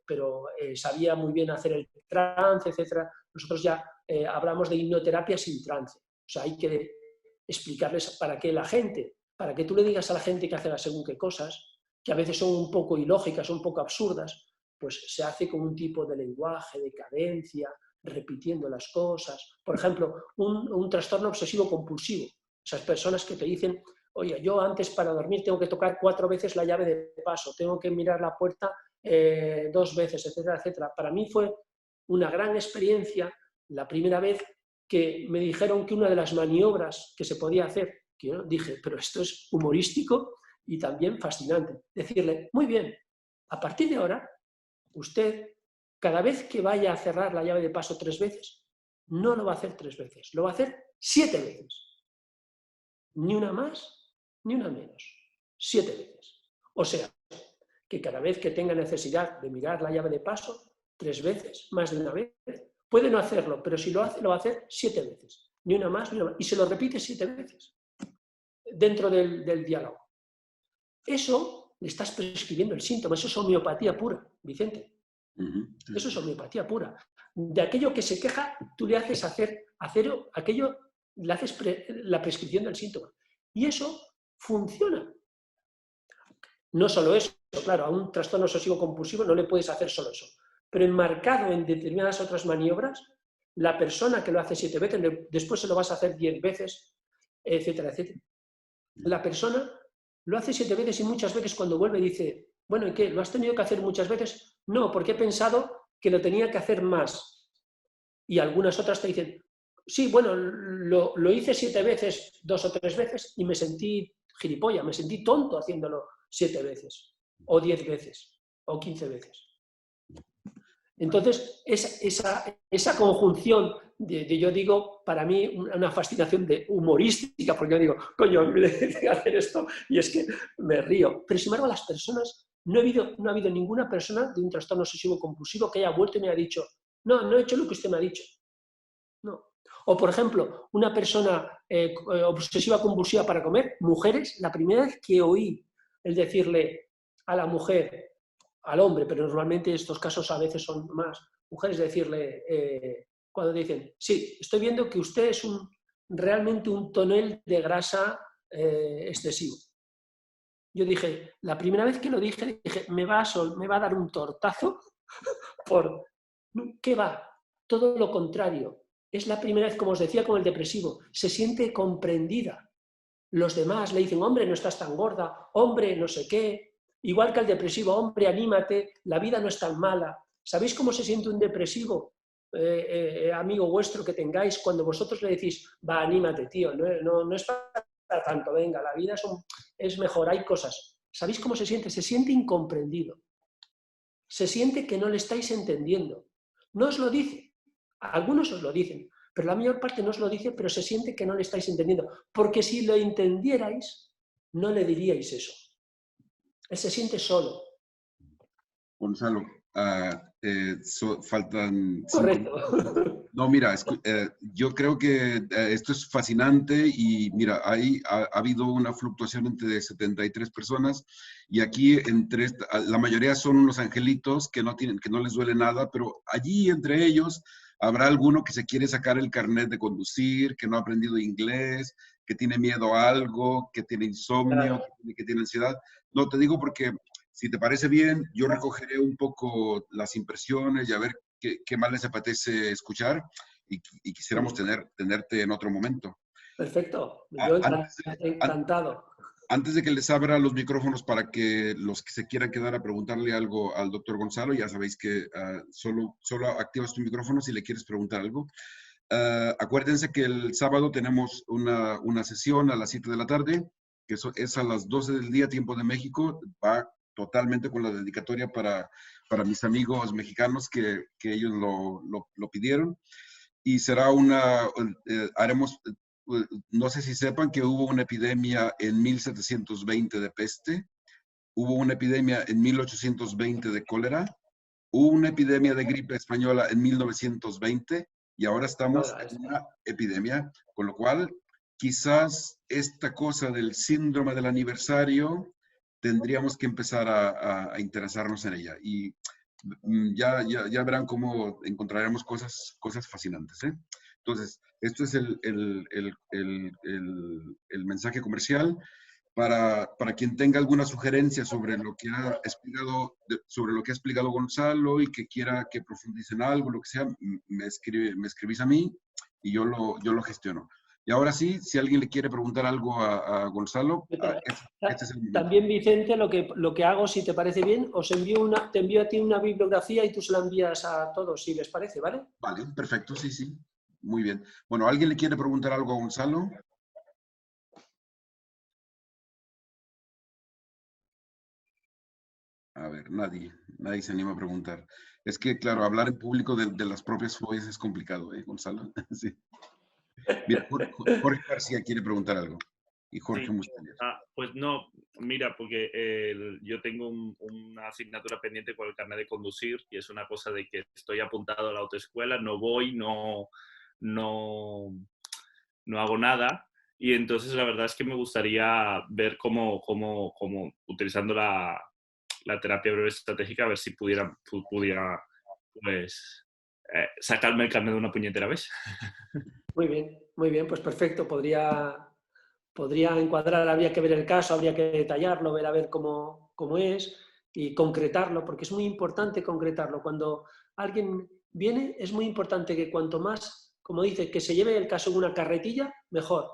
Pero sabía muy bien hacer el trance, etc. Nosotros ya hablamos de hipnoterapia sin trance. O sea, hay que explicarles para que tú le digas a la gente que hace según qué cosas, que a veces son un poco ilógicas, un poco absurdas, pues se hace con un tipo de lenguaje, de cadencia, repitiendo las cosas. Por ejemplo, un trastorno obsesivo compulsivo. Esas personas que te dicen, oye, yo antes para dormir tengo que tocar 4 veces la llave de paso, tengo que mirar la puerta 2 veces, etcétera, etcétera. Para mí fue una gran experiencia la primera vez que me dijeron que una de las maniobras que se podía hacer, que yo dije, pero esto es humorístico y también fascinante. Decirle, muy bien, a partir de ahora, usted, cada vez que vaya a cerrar la llave de paso 3 veces, no lo va a hacer 3 veces, lo va a hacer 7 veces. Ni una más, ni una menos. 7 veces. O sea, que cada vez que tenga necesidad de mirar la llave de paso, 3 veces, más de una vez, puede no hacerlo, pero si lo hace, lo va a hacer 7 veces. Ni una más, ni una más. Y se lo repite 7 veces dentro del diálogo. Eso le estás prescribiendo el síntoma, eso es homeopatía pura, Vicente. Eso es homeopatía pura. De aquello que se queja, tú le haces hacer aquello, le haces la prescripción del síntoma. Y eso funciona. No solo eso, claro, a un trastorno obsesivo compulsivo no le puedes hacer solo eso. Pero enmarcado en determinadas otras maniobras, la persona que lo hace 7 veces, después se lo vas a hacer 10 veces, etcétera, etcétera. La persona lo hace 7 veces y muchas veces cuando vuelve dice, bueno, ¿y qué? ¿Lo has tenido que hacer muchas veces? No, porque he pensado que lo tenía que hacer más. Y algunas otras te dicen, sí, bueno, lo hice 7 veces, 2 o 3 veces y me sentí gilipollas, me sentí tonto haciéndolo 7 veces, o 10 veces, o 15 veces. Entonces, esa conjunción yo digo, para mí, una fascinación humorística, porque yo digo, coño, me de hacer esto, y es que me río. Pero sin embargo, las personas, no ha habido ninguna persona de un trastorno obsesivo compulsivo que haya vuelto y me haya dicho, no he hecho lo que usted me ha dicho. No. O, por ejemplo, una persona obsesiva compulsiva para comer, mujeres, la primera vez que oí el decirle a la mujer, al hombre, pero normalmente estos casos a veces son más mujeres, decirle, cuando dicen, sí, estoy viendo que usted es realmente un tonel de grasa excesivo. Yo dije, la primera vez que lo dije, me va a dar un tortazo por... ¿Qué va? todo lo contrario. Es la primera vez, como os decía con el depresivo, se siente comprendida. Los demás le dicen, hombre, no estás tan gorda, hombre, no sé qué. Igual que al depresivo, hombre, anímate, la vida no es tan mala. ¿Sabéis cómo se siente un depresivo, amigo vuestro que tengáis, cuando vosotros le decís, va, anímate, tío, no es para tanto, venga, la vida es mejor, hay cosas. ¿Sabéis cómo se siente? Se siente incomprendido. Se siente que no le estáis entendiendo. No os lo dice. Algunos os lo dicen, pero la mayor parte no os lo dice, pero se siente que no le estáis entendiendo. Porque si lo entendierais, no le diríais eso. Él se siente solo. Gonzalo, faltan 5 minutos. Correcto. No, mira, yo creo que esto es fascinante y mira, ha habido una fluctuación entre 73 personas y aquí la mayoría son unos angelitos que no les duele nada, pero allí entre ellos habrá alguno que se quiere sacar el carnet de conducir, que no ha aprendido inglés, que tiene miedo a algo, que tiene insomnio, que tiene ansiedad. No, te digo porque si te parece bien, yo recogeré un poco las impresiones y a ver qué más les apetece escuchar y quisiéramos tenerte en otro momento. Perfecto. Yo encantado. Antes de que les abra los micrófonos para que los que se quieran quedar a preguntarle algo al doctor Gonzalo, ya sabéis que solo activas tu micrófono si le quieres preguntar algo. Acuérdense que el sábado tenemos una sesión a las 7 de la tarde, que es a las 12 del día, tiempo de México. Va totalmente con la dedicatoria para mis amigos mexicanos que ellos lo pidieron. Y será haremos, no sé si sepan que hubo una epidemia en 1720 de peste, hubo una epidemia en 1820 de cólera, hubo una epidemia de gripe española en 1920 y ahora estamos en una epidemia, con lo cual quizás esta cosa del síndrome del aniversario tendríamos que empezar a interesarnos en ella y ya verán cómo encontraremos cosas fascinantes, ¿eh? Entonces, esto es el mensaje comercial. Para quien tenga alguna sugerencia sobre lo que ha explicado Gonzalo y que quiera que profundice en algo, lo que sea, me escribís a mí y yo lo gestiono. Y ahora sí, si alguien le quiere preguntar algo a Gonzalo, este es el momento. También, Vicente, lo que hago, si te parece bien, te envío a ti una bibliografía y tú se la envías a todos, si les parece, ¿vale? Vale, perfecto, sí. Muy bien. Bueno, ¿alguien le quiere preguntar algo a Gonzalo? A ver, nadie se anima a preguntar. Es que, claro, hablar en público de las propias fobias es complicado, ¿eh, Gonzalo? Sí. Mira, Jorge García quiere preguntar algo. Y Jorge Mustanger. Pues no, mira, porque yo tengo una asignatura pendiente con el carnet de conducir y es una cosa de que estoy apuntado a la autoescuela, no voy, no hago nada. Y entonces la verdad es que me gustaría ver cómo utilizando la terapia breve estratégica, a ver si pudiera pues, sacarme el carnet de una puñetera vez. Muy bien, pues perfecto. Podría encuadrar, habría que ver el caso, habría que detallarlo, ver a ver cómo es y concretarlo, porque es muy importante concretarlo. Cuando alguien viene, es muy importante que cuanto más, como dice, que se lleve el caso en una carretilla, mejor,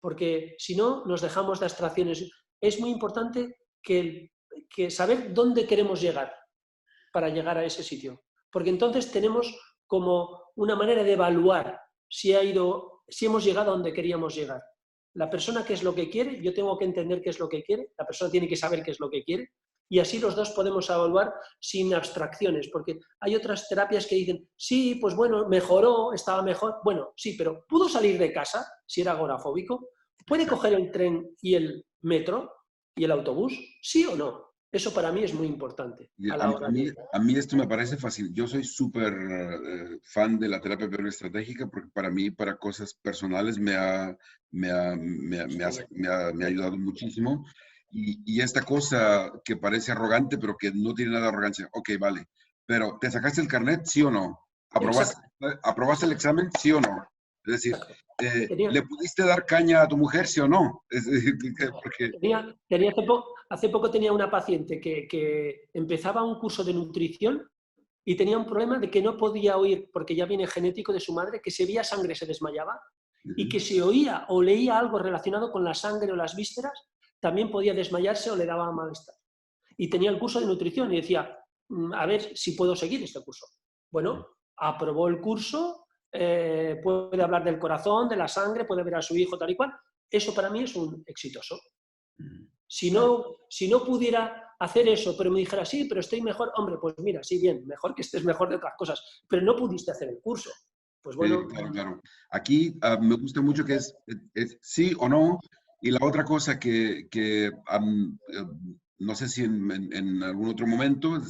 porque si no, nos dejamos de abstracciones. Es muy importante que saber dónde queremos llegar para llegar a ese sitio, porque entonces tenemos como una manera de evaluar si hemos llegado a donde queríamos llegar. La persona qué es lo que quiere, yo tengo que entender qué es lo que quiere, la persona tiene que saber qué es lo que quiere, y así los dos podemos evaluar sin abstracciones, porque hay otras terapias que dicen, sí, pues bueno, mejoró, estaba mejor, bueno, sí, pero ¿pudo salir de casa si era agorafóbico? ¿Puede coger el tren y el metro y el autobús? ¿Sí o no? Eso para mí es muy importante. A mí esto me parece fácil. Yo soy súper fan de la terapia breve estratégica porque para mí, para cosas personales, me ha ayudado muchísimo. Y esta cosa que parece arrogante, pero que no tiene nada de arrogancia. Ok, vale. Pero, ¿te sacaste el carnet, sí o no? ¿Aprobaste el examen, sí o no? Es decir, ¿le pudiste dar caña a tu mujer, sí o no? Es decir, porque... hace poco tenía una paciente que empezaba un curso de nutrición y tenía un problema de que no podía oír, porque ya viene genético de su madre, que si veía sangre se desmayaba, y que si oía o leía algo relacionado con la sangre o las vísceras, también podía desmayarse o le daba malestar. Y tenía el curso de nutrición y decía, a ver si puedo seguir este curso. Bueno, aprobó el curso, puede hablar del corazón, de la sangre, puede ver a su hijo tal y cual. Eso para mí es un exitoso. Si no pudiera hacer eso, pero me dijera, sí, pero estoy mejor, hombre, pues mira, sí, bien, mejor que estés mejor de otras cosas, pero no pudiste hacer el curso. Pues bueno. Sí, claro, claro. Aquí me gusta mucho que es sí o no. Y la otra cosa que no sé si en algún otro momento,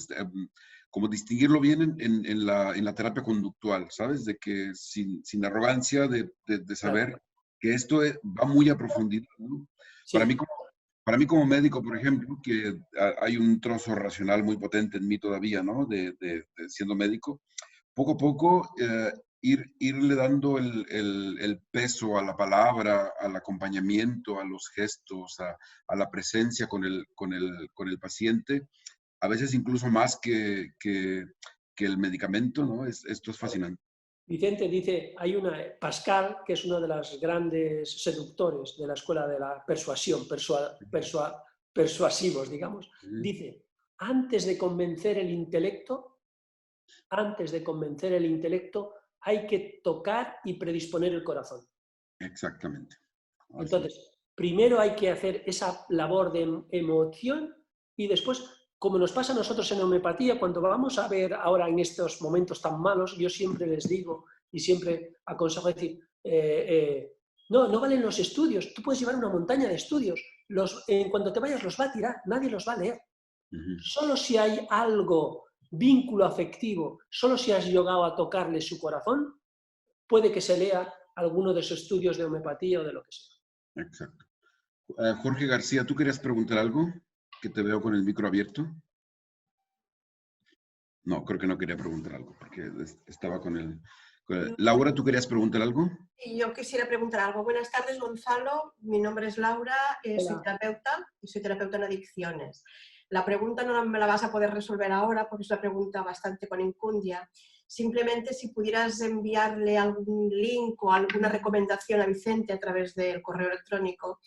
como distinguirlo bien en la terapia conductual, ¿sabes? De que sin arrogancia de saber Claro. que esto va muy a profundidad, ¿no? Sí. Para mí como médico, por ejemplo, que hay un trozo racional muy potente en mí todavía, ¿no? De siendo médico, poco a poco irle dando el peso a la palabra, al acompañamiento, a los gestos, a la presencia con el paciente, a veces incluso más que el medicamento, ¿no? Esto es fascinante. Vicente dice, hay Pascal, que es uno de los grandes seductores de la escuela de la persuasión, persuasivos, digamos, dice, antes de convencer el intelecto, hay que tocar y predisponer el corazón. Exactamente. Entonces, primero hay que hacer esa labor de emoción y después, como nos pasa a nosotros en homeopatía, cuando vamos a ver ahora en estos momentos tan malos, yo siempre les digo y siempre aconsejo decir, no valen los estudios, tú puedes llevar una montaña de estudios, cuando te vayas los va a tirar, nadie los va a leer. Solo si hay algo, vínculo afectivo, solo si has llegado a tocarle su corazón, puede que se lea alguno de sus estudios de homeopatía o de lo que sea. Exacto. Jorge García, ¿tú querías preguntar algo? Que te veo con el micro abierto. No, creo que no quería preguntar algo, porque estaba con el... Laura, ¿tú querías preguntar algo? Sí, yo quisiera preguntar algo. Buenas tardes, Gonzalo. Mi nombre es Laura, soy terapeuta y soy terapeuta en adicciones. La pregunta no me la vas a poder resolver ahora porque es una pregunta bastante con enjundia. Simplemente si pudieras enviarle algún link o alguna recomendación a Vicente a través del correo electrónico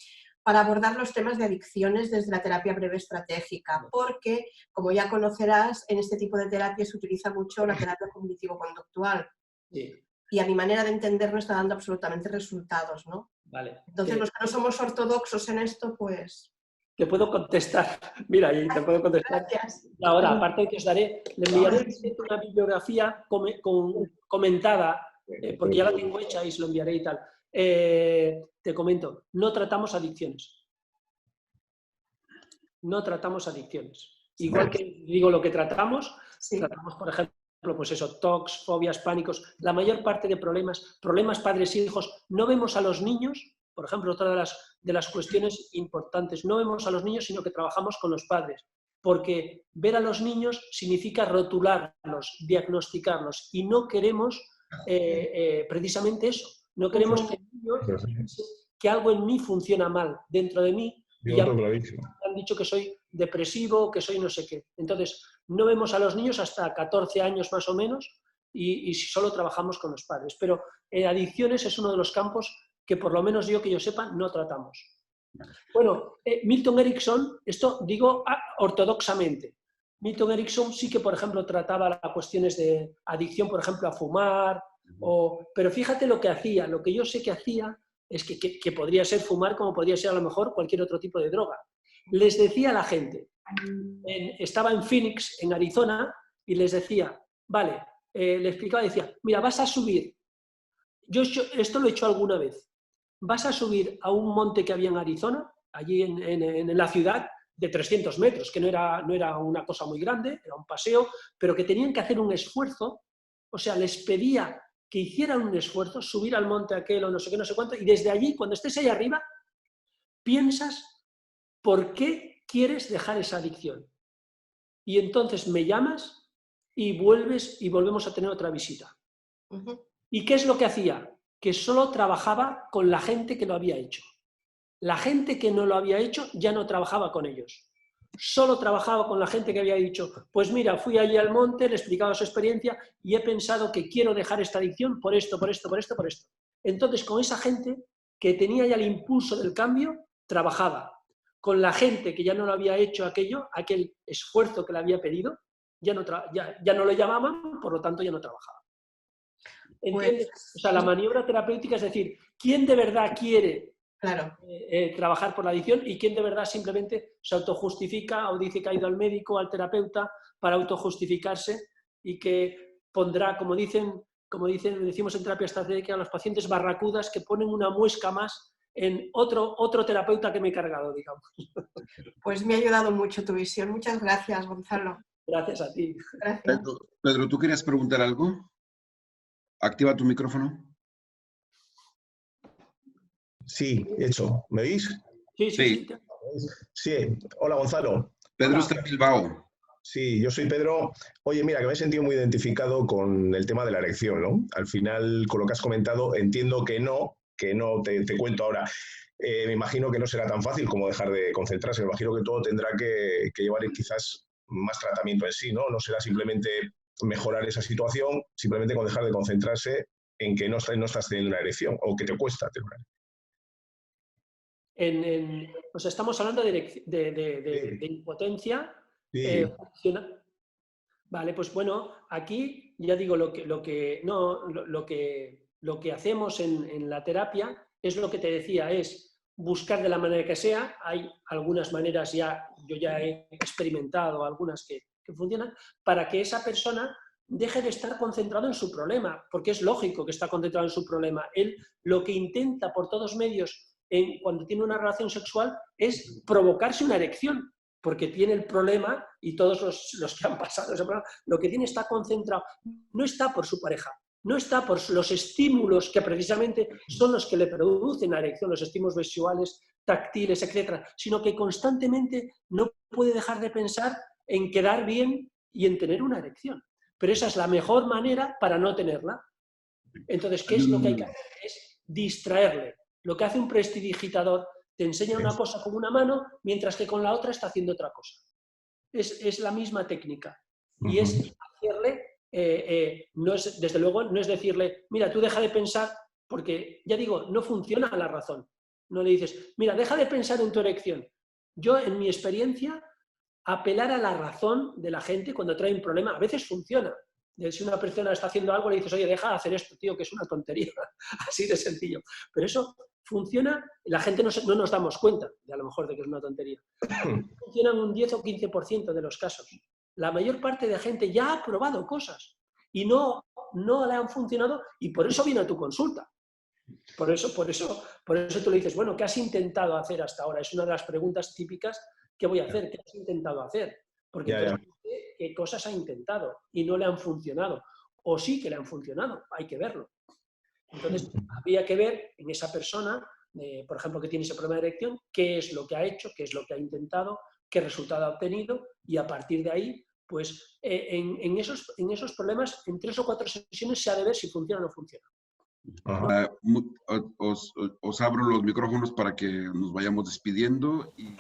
para abordar los temas de adicciones desde la terapia breve estratégica, porque, como ya conocerás, en este tipo de terapia se utiliza mucho la terapia cognitivo-conductual. Sí. Y a mi manera de entender no está dando absolutamente resultados, ¿no? Vale. Entonces, los que no somos ortodoxos en esto, pues... Te puedo contestar. Mira, y te puedo contestar. Gracias. Ahora, aparte de que le enviaré una bibliografía comentada, porque ya la tengo hecha y se lo enviaré y tal. Te comento, no tratamos adicciones. No tratamos adicciones. Igual que digo lo que tratamos, tratamos, por ejemplo, pues eso, TOCs, fobias, pánicos, la mayor parte de problemas padres-hijos. No vemos a los niños, por ejemplo, otra de las cuestiones importantes, no vemos a los niños, sino que trabajamos con los padres, porque ver a los niños significa rotularlos, diagnosticarlos, y no queremos precisamente eso. No queremos que algo en mí funciona mal dentro de mí, y ya han dicho que soy depresivo, que soy no sé qué. Entonces, no vemos a los niños hasta 14 años más o menos y solo trabajamos con los padres. Pero adicciones es uno de los campos que por lo menos yo que yo sepa no tratamos. Bueno, Milton Erickson, esto digo ortodoxamente. Milton Erickson sí que, por ejemplo, trataba las cuestiones de adicción, por ejemplo, a fumar, pero fíjate lo que hacía, lo que yo sé que hacía es que podría ser fumar como podría ser a lo mejor cualquier otro tipo de droga. Les decía a la gente, estaba en Phoenix, en Arizona, y les decía, vale, le explicaba, decía, mira, vas a subir, esto lo he hecho alguna vez, vas a subir a un monte que había en Arizona, allí en la ciudad, de 300 metros, que no era una cosa muy grande, era un paseo, pero que tenían que hacer un esfuerzo, o sea, les pedía que hicieran un esfuerzo, subir al monte aquel o no sé qué, no sé cuánto, y desde allí, cuando estés ahí arriba, piensas por qué quieres dejar esa adicción. Y entonces me llamas y volvemos a tener otra visita. ¿Y qué es lo que hacía? Que solo trabajaba con la gente que lo había hecho. La gente que no lo había hecho ya no trabajaba con ellos. solo trabajaba con la gente que había dicho, pues mira, fui allí al monte, le he explicado su experiencia y he pensado que quiero dejar esta adicción por esto, por esto, por esto, por esto. Entonces, con esa gente que tenía ya el impulso del cambio, trabajaba. Con la gente que ya no lo había hecho aquel esfuerzo que le había pedido, ya no lo llamaban, por lo tanto ya no trabajaba. ¿Entiendes? O sea, la maniobra terapéutica es decir, ¿quién de verdad quiere trabajar por la adicción y quién de verdad simplemente se autojustifica o dice que ha ido al médico, al terapeuta para autojustificarse y que pondrá, como decimos en terapia estratégica, a los pacientes barracudas que ponen una muesca más en otro terapeuta que me he cargado, digamos. Pues me ha ayudado mucho tu visión. Muchas gracias, Gonzalo. Gracias a ti. Gracias. Pedro, ¿tú querías preguntar algo? Activa tu micrófono. Sí, hecho. ¿Me oís? Sí. Sí. Hola, Gonzalo. Pedro está en Bilbao. Sí, yo soy Pedro. Oye, mira, que me he sentido muy identificado con el tema de la erección, ¿no? Al final, con lo que has comentado, entiendo que no te cuento ahora. Me imagino que no será tan fácil como dejar de concentrarse. Me imagino que todo tendrá que llevar quizás más tratamiento en sí, ¿no? No será simplemente mejorar esa situación, simplemente con dejar de concentrarse en que no estás teniendo una erección o que te cuesta tener una erección. O sea, estamos hablando de impotencia. Sí. Vale, pues bueno, aquí ya digo lo que hacemos en la terapia es lo que te decía, es buscar de la manera que sea. Hay algunas maneras yo ya he experimentado algunas que funcionan, para que esa persona deje de estar concentrado en su problema, porque es lógico que está concentrado en su problema. Él lo que intenta por todos medios cuando tiene una relación sexual es provocarse una erección, porque tiene el problema y todos los que han pasado ese problema, lo que tiene está concentrado, no está por su pareja, no está por los estímulos que precisamente son los que le producen la erección, los estímulos visuales, táctiles, etcétera, sino que constantemente no puede dejar de pensar en quedar bien y en tener una erección. Pero esa es la mejor manera para no tenerla. Entonces, ¿qué es lo que hay que hacer? Es distraerle. Lo que hace un prestidigitador, te enseña una cosa con una mano, mientras que con la otra está haciendo otra cosa. Es la misma técnica. Y es hacerle, desde luego, no es decirle, mira, tú deja de pensar, porque, ya digo, no funciona la razón. No le dices, mira, deja de pensar en tu erección. Yo, en mi experiencia, apelar a la razón de la gente cuando trae un problema, a veces funciona. Si una persona está haciendo algo, le dices, oye, deja de hacer esto, tío, que es una tontería. Así de sencillo. Pero eso funciona, la gente no nos damos cuenta, de a lo mejor, de que es una tontería. Funciona en un 10 o 15% de los casos. La mayor parte de gente ya ha probado cosas y no le han funcionado y por eso viene a tu consulta. Por eso tú le dices, bueno, ¿qué has intentado hacer hasta ahora? Es una de las preguntas típicas que voy a hacer. ¿Qué has intentado hacer? Porque qué cosas ha intentado y no le han funcionado. O sí que le han funcionado, hay que verlo. Entonces, habría que ver en esa persona, por ejemplo, que tiene ese problema de erección, qué es lo que ha hecho, qué es lo que ha intentado, qué resultado ha obtenido y a partir de ahí, pues en esos problemas, en 3 o 4 sesiones se ha de ver si funciona o no funciona. Os abro los micrófonos para que nos vayamos despidiendo y